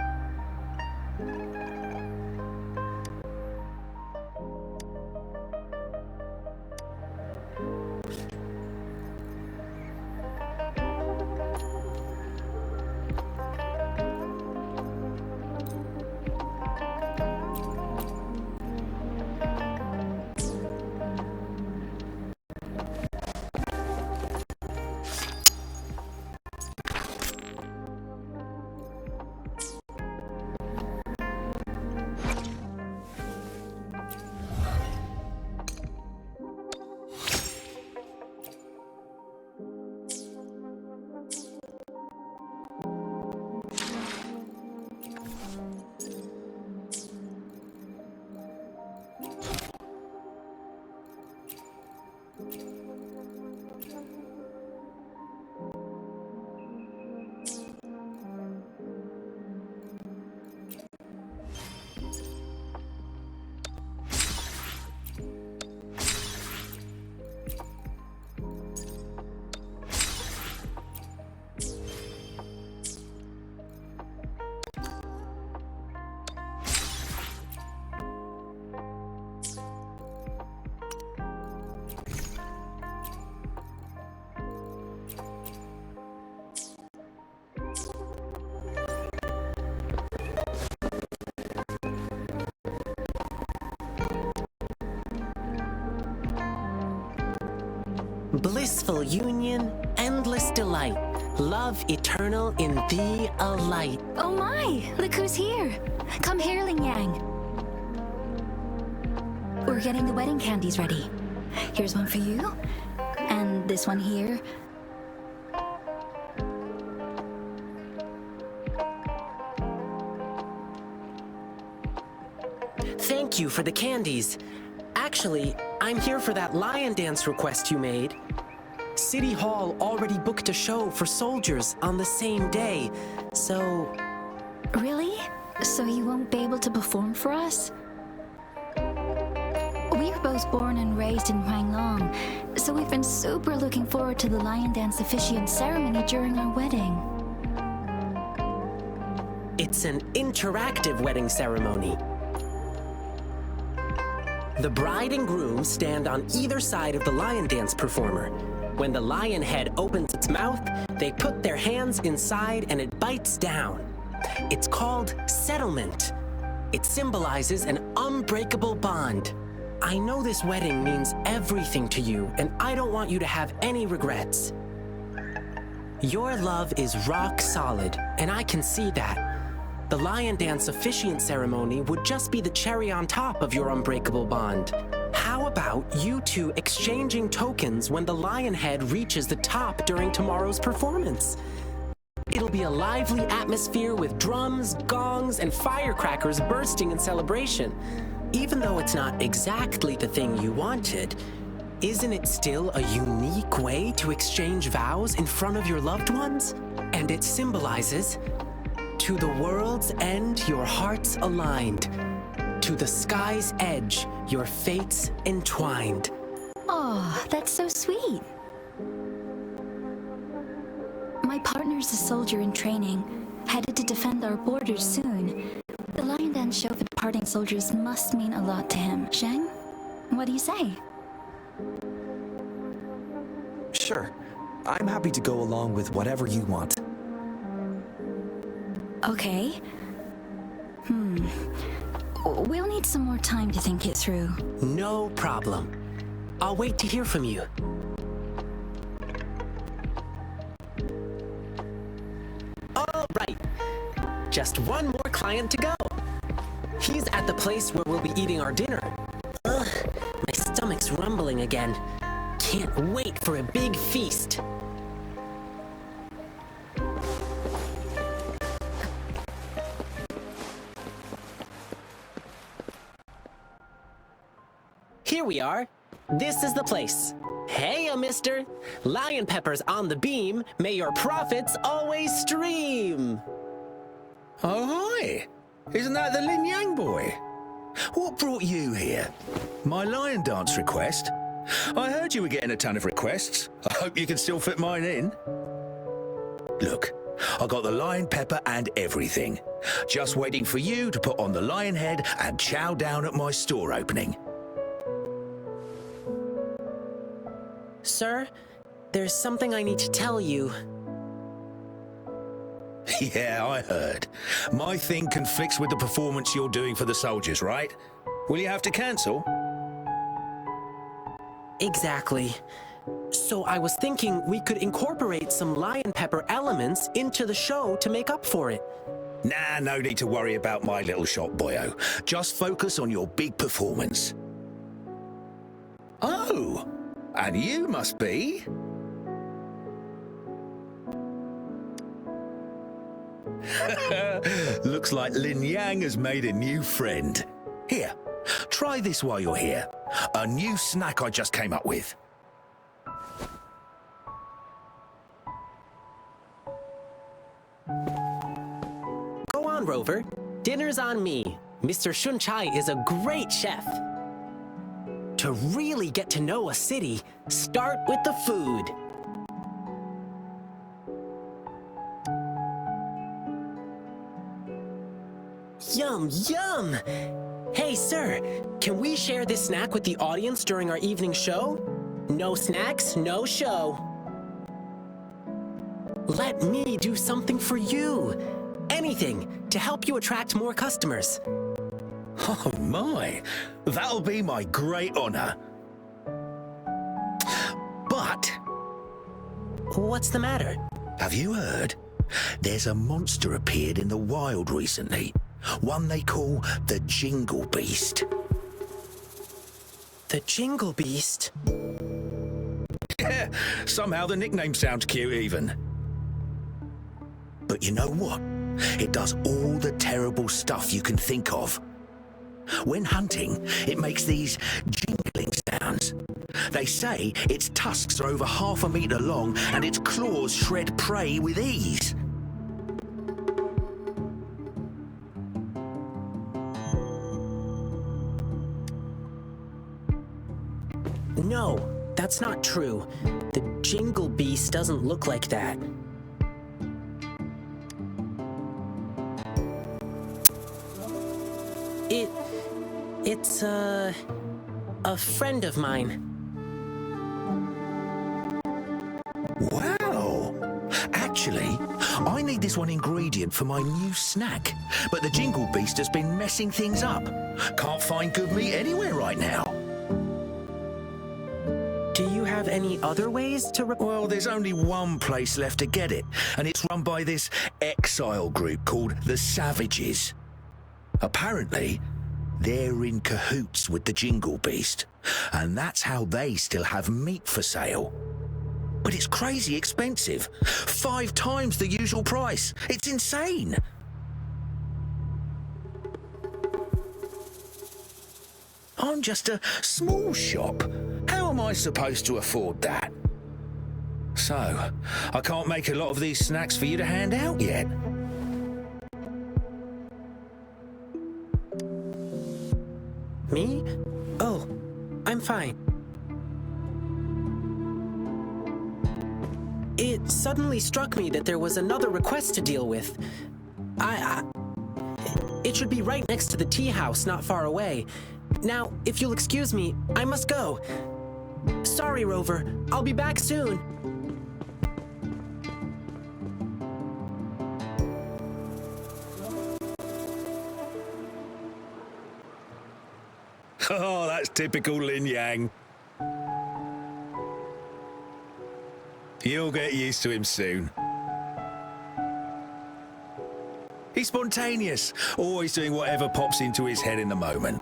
Blissful union, endless delight, love eternal in thee a light. Oh my! Look who's here! Come here, Ling Yang. We're getting the wedding candies ready. Here's one for you, and this one here. Thank you for the candies. Actually, I'm here for that lion dance request you made. City Hall already booked a show for soldiers on the same day, so... Really? So you won't be able to perform for us? We were both born and raised in Huanglong, so we've been super looking forward to the lion dance officiant ceremony during our wedding. It's an interactive wedding ceremony. The bride and groom stand on either side of the lion dance performer. When the lion head opens its mouth, they put their hands inside and it bites down. It's called settlement. It symbolizes an unbreakable bond. I know this wedding means everything to you, and I don't want you to have any regrets. Your love is rock solid, and I can see that. The lion dance officiant ceremony would just be the cherry on top of your unbreakable bond. How about you two exchanging tokens when the lion head reaches the top during tomorrow's performance? It'll be a lively atmosphere with drums, gongs, and firecrackers bursting in celebration. Even though it's not exactly the thing you wanted, isn't it still a unique way to exchange vows in front of your loved ones? And it symbolizes, to the world's end, your hearts aligned. To the sky's edge, your fates entwined. Oh, that's so sweet. My partner's a soldier in training, headed to defend our borders soon. The lion dance show for departing soldiers must mean a lot to him. Zhang, what do you say? Sure. I'm happy to go along with whatever you want. Okay. We'll need some more time to think it through. No problem. I'll wait to hear from you. Just one more client to go. He's at the place where we'll be eating our dinner. Ugh, my stomach's rumbling again. Can't wait for a big feast. Here we are. This is the place. Hey, mister. Lion Pepper's on the beam. May your profits always stream. Oh, hi. Isn't that the Lin Yang boy? What brought you here? My lion dance request? I heard you were getting a ton of requests. I hope you can still fit mine in. Look, I got the lion pepper and everything. Just waiting for you to put on the lion head and chow down at my store opening. Sir, there's something I need to tell you. Yeah, I heard. My thing conflicts with the performance you're doing for the soldiers, right? Will you have to cancel? Exactly. So I was thinking we could incorporate some lion pepper elements into the show to make up for it. Nah, no need to worry about my little shop, boyo. Just focus on your big performance. Oh, and you must be... Looks like Lin Yang has made a new friend. Here, try this while you're here. A new snack I just came up with. Go on, Rover. Dinner's on me. Mr. Shun Chai is a great chef. To really get to know a city, start with the food. Yum, yum! Hey, sir, can we share this snack with the audience during our evening show? No snacks, no show. Let me do something for you. Anything to help you attract more customers. Oh my, that'll be my great honor. But... What's the matter? Have you heard? There's a monster appeared in the wild recently. One they call the Jingle Beast. The Jingle Beast? Yeah, somehow the nickname sounds cute even. But you know what? It does all the terrible stuff you can think of. When hunting, it makes these jingling sounds. They say its tusks are over 1/2 meter long and its claws shred prey with ease. No, that's not true. The Jingle Beast doesn't look like that. It's a friend of mine. Wow! Actually, I need this one ingredient for my new snack, but the Jingle Beast has been messing things up. Can't find good meat anywhere right now. Do you have any other ways to... Well, there's only one place left to get it, and it's run by this exile group called the Savages. Apparently, they're in cahoots with the Jingle Beast, and that's how they still have meat for sale. But it's crazy expensive. 5 times the usual price. It's insane. I'm just a small shop. How am I supposed to afford that? So, I can't make a lot of these snacks for you to hand out yet. Me? Oh, I'm fine. It suddenly struck me that there was another request to deal with. It should be right next to the tea house, not far away. Now, if you'll excuse me, I must go. Sorry, Rover. I'll be back soon. Oh, that's typical Lin Yang. You'll get used to him soon. He's spontaneous, always doing whatever pops into his head in the moment.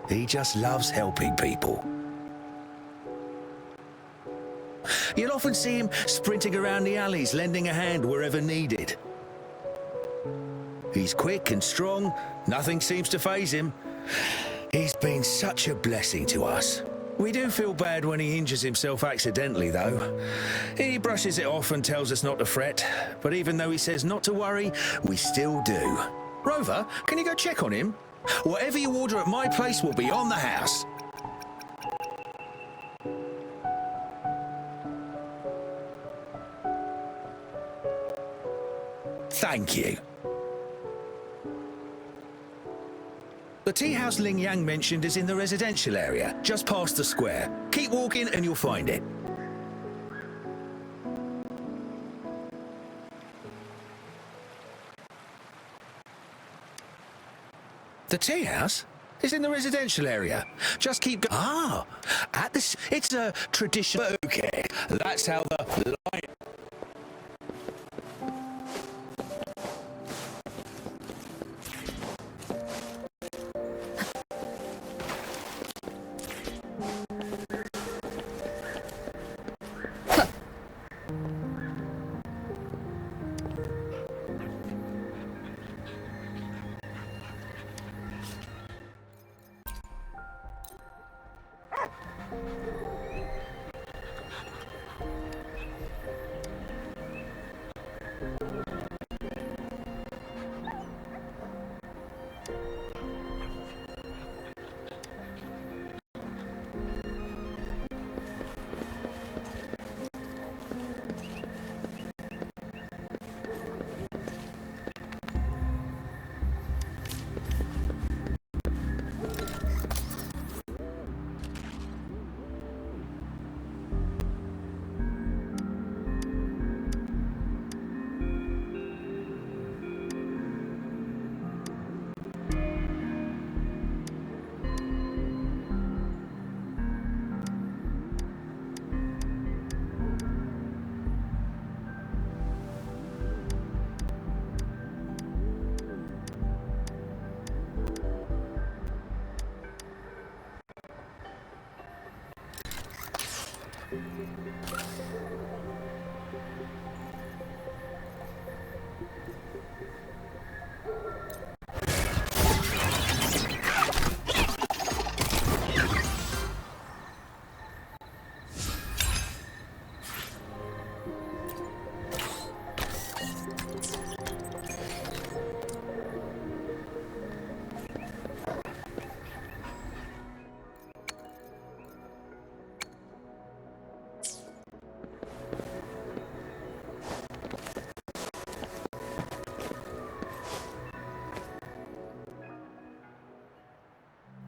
He just loves helping people. You'll often see him sprinting around the alleys, lending a hand wherever needed. He's quick and strong, nothing seems to faze him. He's been such a blessing to us. We do feel bad when he injures himself accidentally, though. He brushes it off and tells us not to fret, but even though he says not to worry, we still do. Rover, can you go check on him? Whatever you order at my place will be on the house. Thank you. The tea house Ling Yang mentioned is in the residential area, just past the square. Keep walking and you'll find it. The tea house is in the residential area. Just keep going. Ah, at this, it's a tradition. Okay, that's how the lion.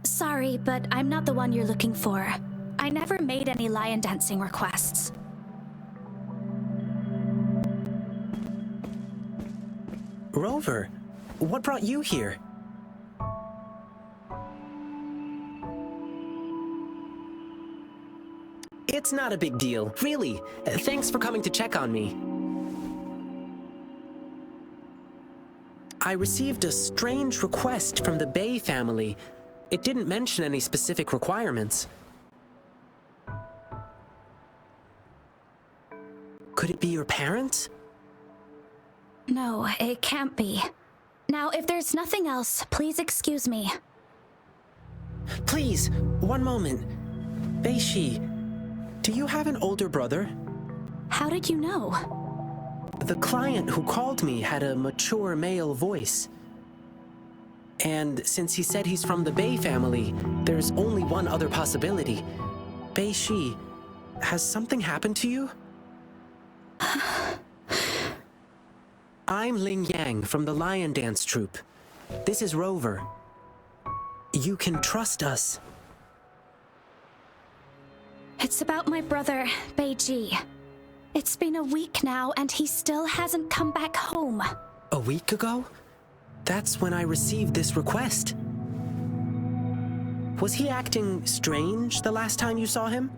Sorry, but I'm not the one you're looking for. I never made any lion dancing requests. Rover, what brought you here? It's not a big deal, really. Thanks for coming to check on me. I received a strange request from the Bay family. It didn't mention any specific requirements. Could it be your parents? No, it can't be. Now, if there's nothing else, please excuse me. Please, one moment. Bei-shi, do you have an older brother? How did you know? The client who called me had a mature male voice. And since he said he's from the Bay family, there's only one other possibility. Bei-shi, has something happened to you? I'm Ling Yang from the Lion Dance Troupe. This is Rover. You can trust us. It's about my brother, Bei-ji. It's been a week now, and he still hasn't come back home. A week ago? That's when I received this request. Was he acting strange the last time you saw him?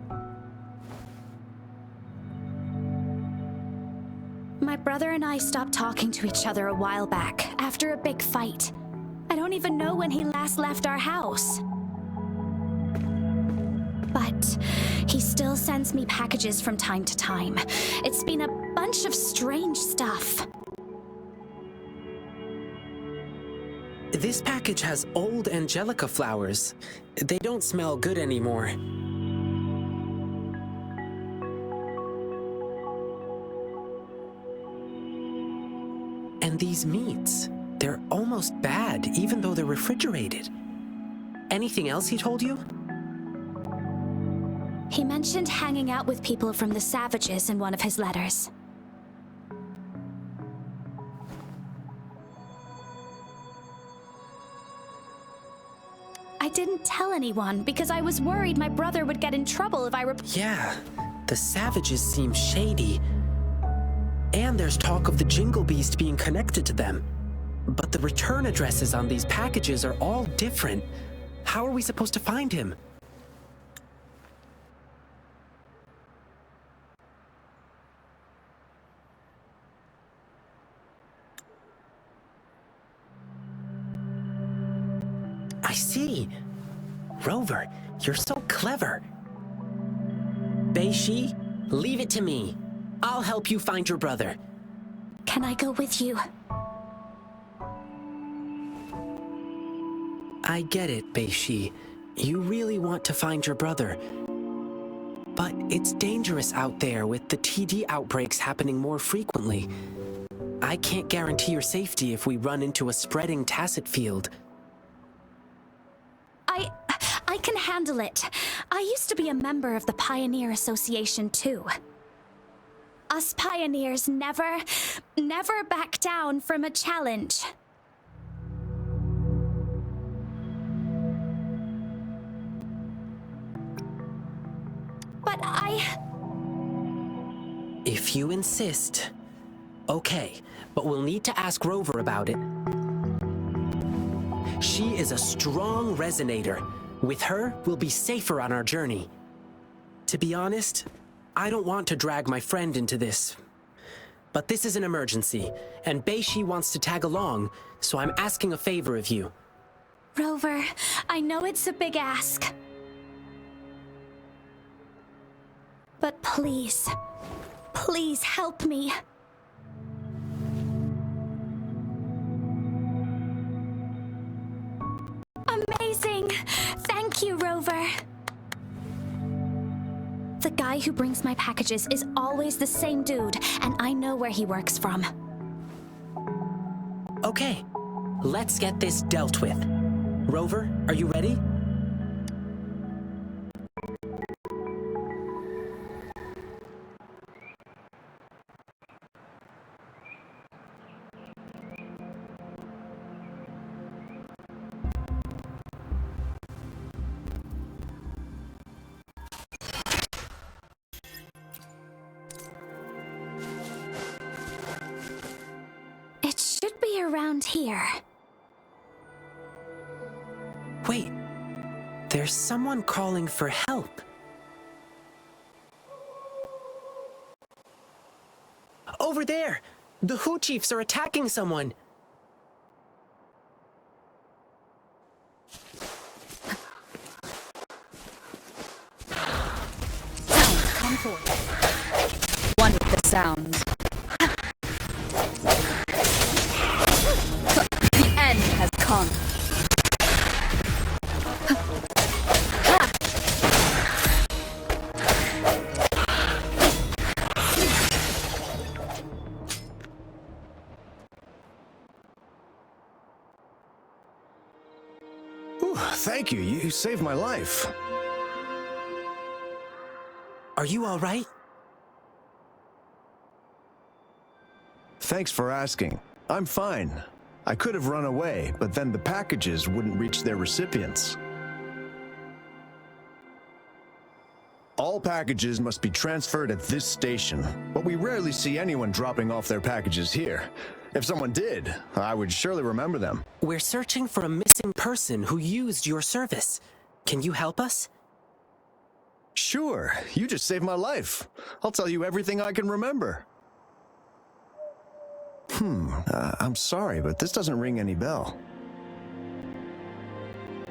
My brother and I stopped talking to each other a while back, after a big fight. I don't even know when he last left our house. But he still sends me packages from time to time. It's been a bunch of strange stuff. This package has old angelica flowers. They don't smell good anymore. And these meats, they're almost bad, even though they're refrigerated. Anything else he told you? He mentioned hanging out with people from the Savages in one of his letters. I didn't tell anyone because I was worried my brother would get in trouble if I Yeah, the Savages seem shady. And there's talk of the Jingle Beast being connected to them. But the return addresses on these packages are all different. How are we supposed to find him? I see. Rover, you're so clever. Beishi, leave it to me. I'll help you find your brother. Can I go with you? I get it, Beishi. You really want to find your brother. But it's dangerous out there with the TD outbreaks happening more frequently. I can't guarantee your safety if we run into a spreading tacit field. I can handle it. I used to be a member of the Pioneer Association too. Us pioneers never back down from a challenge. But If you insist. Okay, but we'll need to ask Rover about it. She is a strong resonator. With her, we'll be safer on our journey. To be honest, I don't want to drag my friend into this. But this is an emergency, and Beishi wants to tag along, so I'm asking a favor of you. Rover, I know it's a big ask. But please, please help me. Amazing! Thank you, Rover. The guy who brings my packages is always the same dude, and I know where he works from. Okay, let's get this dealt with. Rover, are you ready? It should be around here. Wait, there's someone calling for help. Over there! The Hu Chiefs are attacking someone! Come forth. One with the sounds. The end has come. Ooh, thank you. You saved my life. Are you all right? Thanks for asking. I'm fine. I could have run away, but then the packages wouldn't reach their recipients. All packages must be transferred at this station, but we rarely see anyone dropping off their packages here. If someone did, I would surely remember them. We're searching for a missing person who used your service. Can you help us? Sure, you just saved my life. I'll tell you everything I can remember. I'm sorry, but this doesn't ring any bell.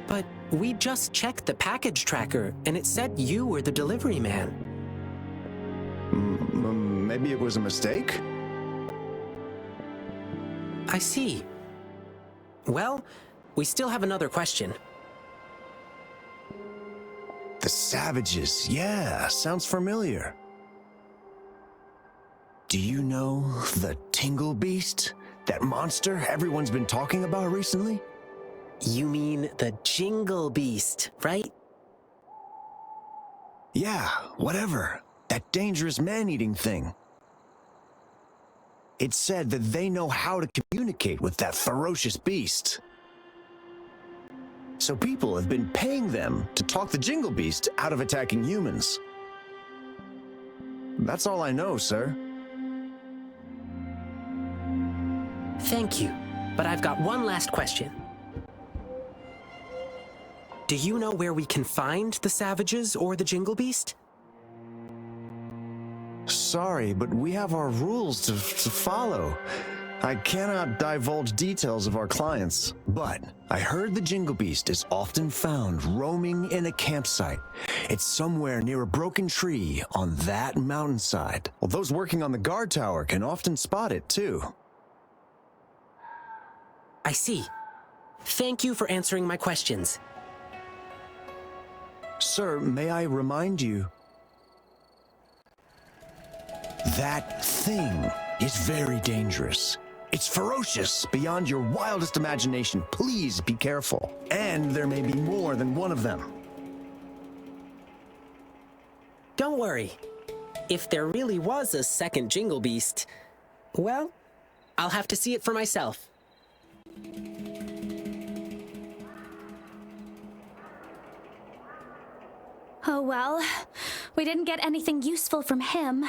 But we just checked the package tracker, and it said you were the delivery man. Maybe it was a mistake? I see. Well, we still have another question. The Savages, yeah, sounds familiar. Do you know the Tingle Beast? That monster everyone's been talking about recently? You mean the Jingle Beast, right? Yeah, whatever. That dangerous man-eating thing. It said that they know how to communicate with that ferocious beast. So people have been paying them to talk the Jingle Beast out of attacking humans. That's all I know, sir. Thank you, but I've got one last question. Do you know where we can find the Savages or the Jingle Beast? Sorry, but we have our rules to follow. I cannot divulge details of our clients, but I heard the Jingle Beast is often found roaming in a campsite. It's somewhere near a broken tree on that mountainside. Well, those working on the guard tower can often spot it, too. I see. Thank you for answering my questions. Sir, may I remind you? That thing is very dangerous. It's ferocious beyond your wildest imagination. Please be careful. And there may be more than one of them. Don't worry. If there really was a second Jingle Beast, well, I'll have to see it for myself. Oh well, we didn't get anything useful from him.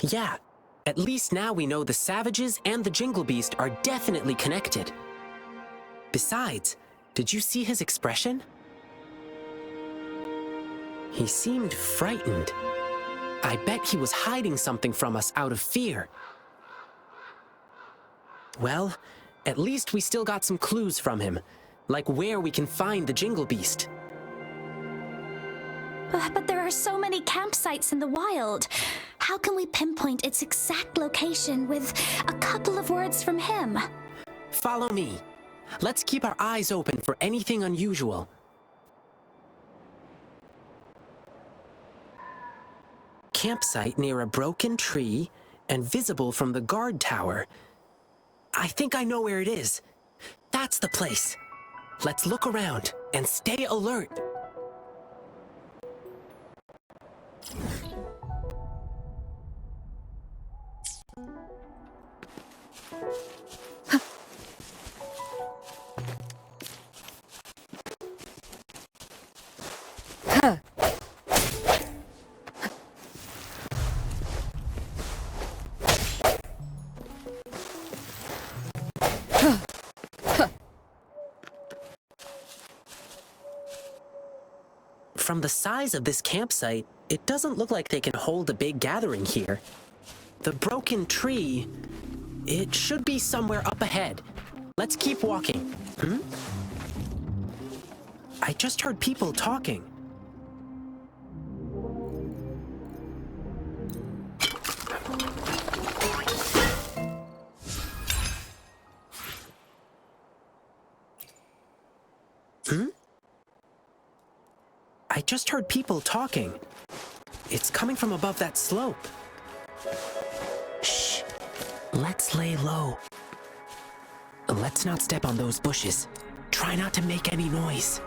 Yeah, at least now we know the Savages and the Jingle Beast are definitely connected. Besides, did you see his expression? He seemed frightened. I bet he was hiding something from us out of fear. Well, at least we still got some clues from him, like where we can find the Jingle Beast. But there are so many campsites in the wild. How can we pinpoint its exact location with a couple of words from him? Follow me. Let's keep our eyes open for anything unusual. Campsite near a broken tree and visible from the guard tower. I think I know where it is. That's the place. Let's look around and stay alert. From the size of this campsite, it doesn't look like they can hold a big gathering here. The broken tree, it should be somewhere up ahead. Let's keep walking. I just heard people talking. I just heard people talking. It's coming from above that slope. Shh. Let's lay low. Let's not step on those bushes. Try not to make any noise.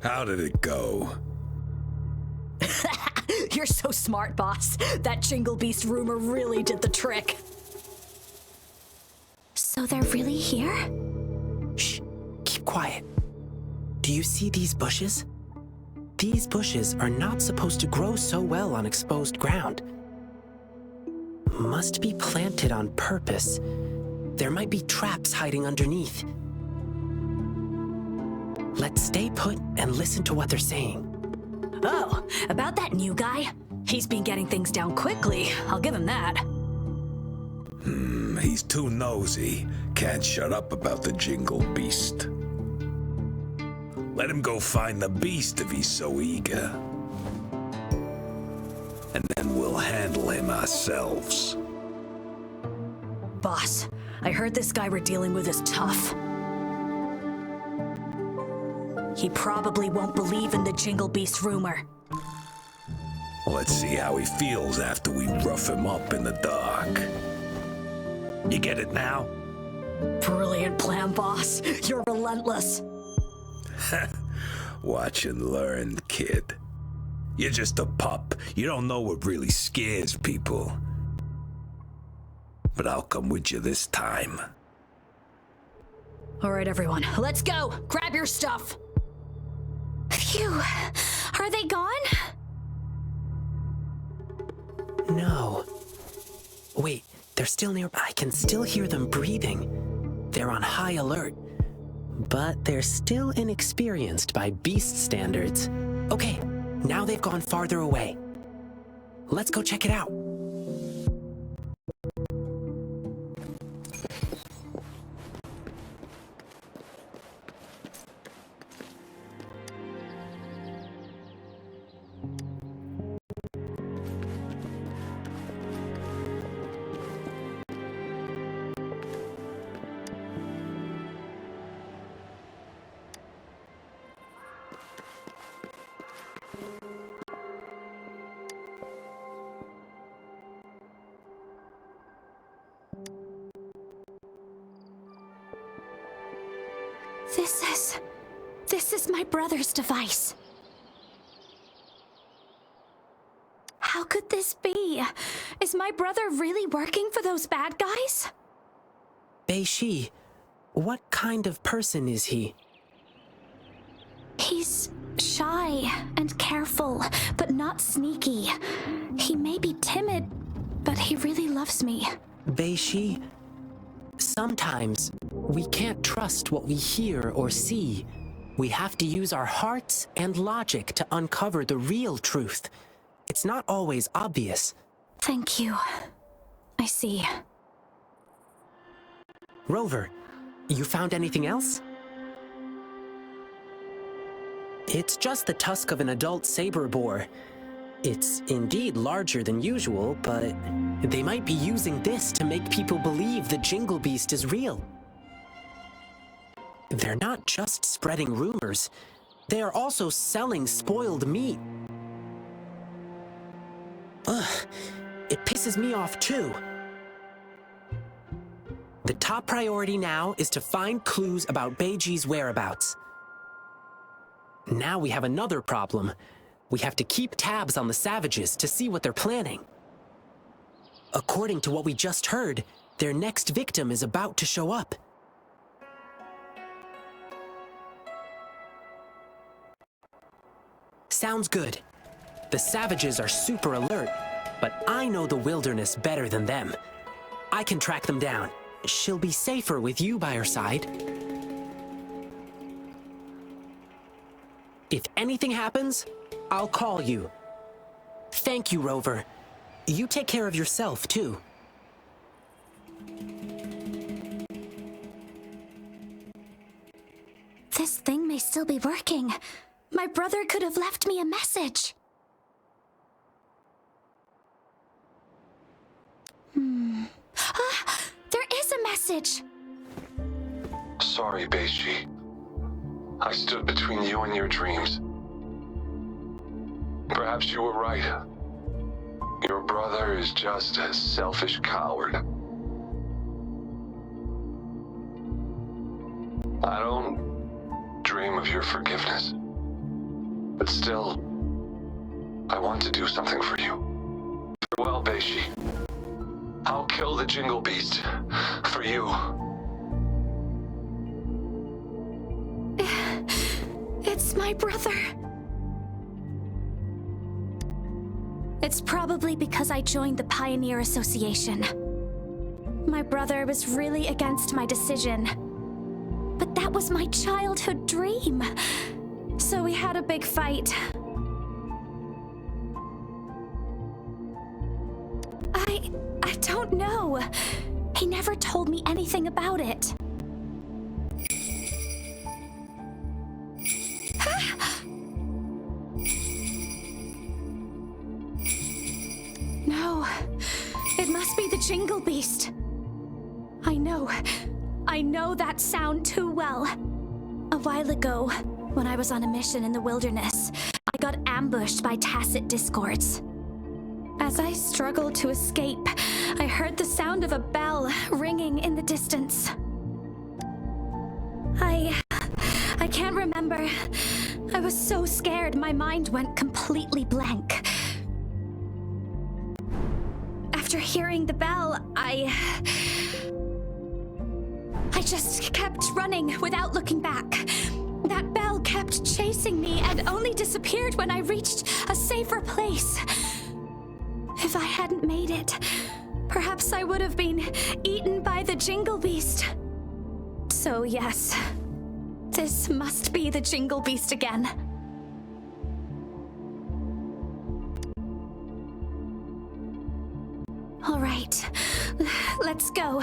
How did it go? You're so smart, boss. That Jingle Beast rumor really did the trick. So they're really here? Shh, keep quiet. Do you see these bushes? These bushes are not supposed to grow so well on exposed ground. Must be planted on purpose. There might be traps hiding underneath. Let's stay put and listen to what they're saying. Oh, about that new guy? He's been getting things down quickly. I'll give him that. He's too nosy. Can't shut up about the Jingle Beast. Let him go find the beast if he's so eager. And then we'll handle him ourselves. Boss, I heard this guy we're dealing with is tough. He probably won't believe in the Jingle Beast rumor. Let's see how he feels after we rough him up in the dark. You get it now? Brilliant plan, boss. You're relentless. Watch and learn, kid. You're just a pup. You don't know what really scares people. But I'll come with you this time. All right, everyone, let's go. Grab your stuff. Phew. Are they gone? No. Wait, they're still nearby. I can still hear them breathing. They're on high alert. But they're still inexperienced by beast standards. Okay, now they've gone farther away. Let's go check it out. This is my brother's device. How could this be? Is my brother really working for those bad guys? Bei-Shi, what kind of person is he? He's shy and careful, but not sneaky. He may be timid, but he really loves me. Bei-Shi, sometimes we can't trust what we hear or see. We have to use our hearts and logic to uncover the real truth. It's not always obvious. Thank you. I see. Rover, you found anything else? It's just the tusk of an adult saber boar. It's indeed larger than usual, but they might be using this to make people believe the Jingle Beast is real. They're not just spreading rumors. They are also selling spoiled meat. Ugh, it pisses me off too. The top priority now is to find clues about Bei-Ji's whereabouts. Now we have another problem. We have to keep tabs on the savages to see what they're planning. According to what we just heard, their next victim is about to show up. Sounds good. The savages are super alert, but I know the wilderness better than them. I can track them down. She'll be safer with you by her side. If anything happens, I'll call you. Thank you, Rover. You take care of yourself, too. This thing may still be working. My brother could have left me a message. Ah, there is a message. Sorry, Bei-Shi. I stood between you and your dreams. Perhaps you were right. Your brother is just a selfish coward. I don't dream of your forgiveness. But still, I want to do something for you. Farewell, Beishi. I'll kill the Jingle Beast for you. It's my brother. It's probably because I joined the Pioneer Association. My brother was really against my decision. But that was my childhood dream. So we had a big fight. I don't know. He never told me anything about it. No, it must be the Jingle Beast. I know that sound too well. A while ago, when I was on a mission in the wilderness, I got ambushed by Tacit Discords. As I struggled to escape, I heard the sound of a bell ringing in the distance. I can't remember. I was so scared my mind went completely blank. After hearing the bell, I just kept running without looking back. That bell kept chasing me and only disappeared when I reached a safer place. If I hadn't made it, perhaps I would have been eaten by the Jingle Beast. So yes, this must be the Jingle Beast again. All right, let's go.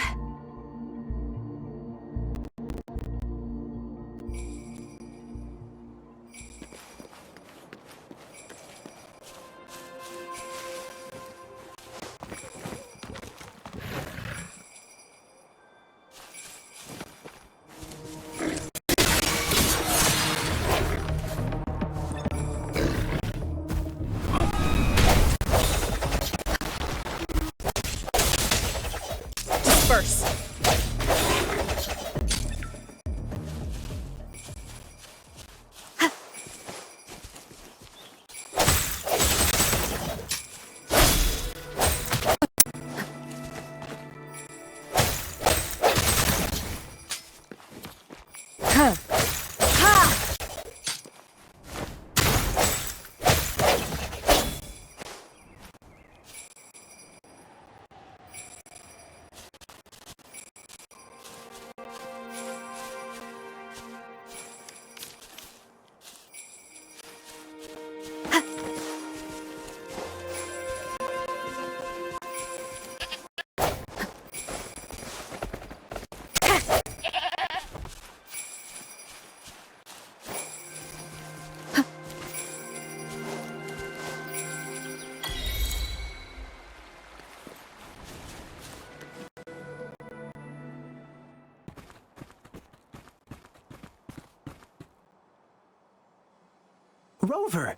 Rover!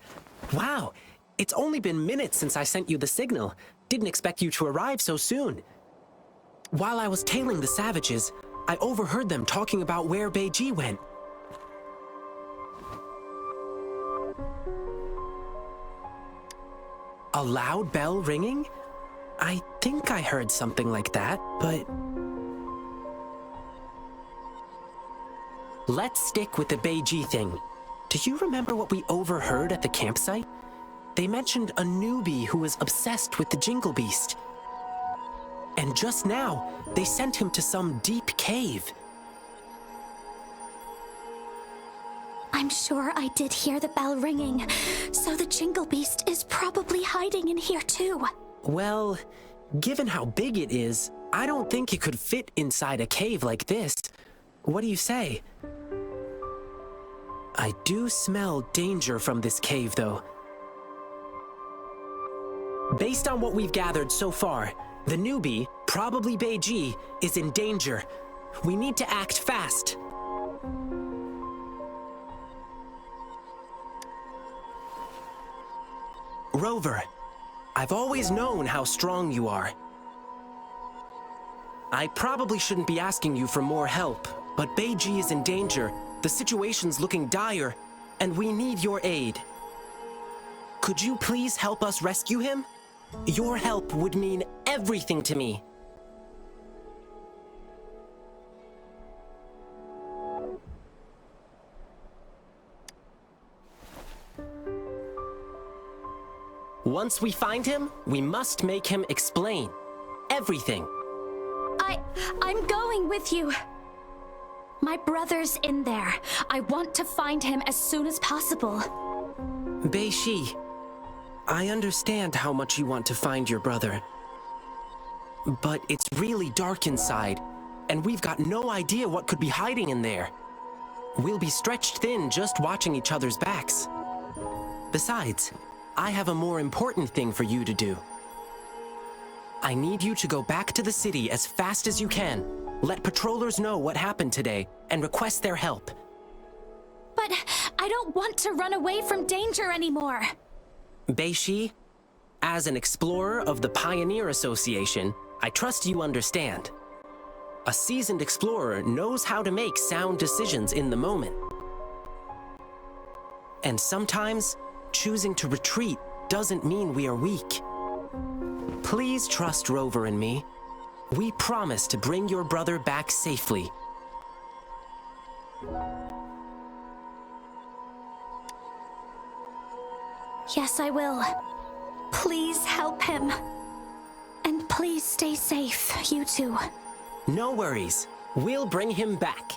Wow, it's only been minutes since I sent you the signal. Didn't expect you to arrive so soon. While I was tailing the savages, I overheard them talking about where Beiji went. A loud bell ringing? I think I heard something like that, but... Let's stick with the Beiji thing. Do you remember what we overheard at the campsite? They mentioned a newbie who was obsessed with the Jingle Beast. And just now, they sent him to some deep cave. I'm sure I did hear the bell ringing, so the Jingle Beast is probably hiding in here too. Well, given how big it is, I don't think it could fit inside a cave like this. What do you say? I do smell danger from this cave, though. Based on what we've gathered so far, the newbie, probably Beiji, is in danger. We need to act fast. Rover, I've always known how strong you are. I probably shouldn't be asking you for more help, but Beiji is in danger. The situation's looking dire, and we need your aid. Could you please help us rescue him? Your help would mean everything to me. Once we find him, we must make him explain everything. I'm going with you. My brother's in there. I want to find him as soon as possible. Bei-Shi, I understand how much you want to find your brother. But it's really dark inside, and we've got no idea what could be hiding in there. We'll be stretched thin just watching each other's backs. Besides, I have a more important thing for you to do. I need you to go back to the city as fast as you can. Let patrollers know what happened today and request their help. But I don't want to run away from danger anymore. Bei-Shi, as an explorer of the Pioneer Association, I trust you understand. A seasoned explorer knows how to make sound decisions in the moment. And sometimes, choosing to retreat doesn't mean we are weak. Please trust Rover and me. We promise to bring your brother back safely. Yes, I will. Please help him. And please stay safe, you two. No worries. We'll bring him back.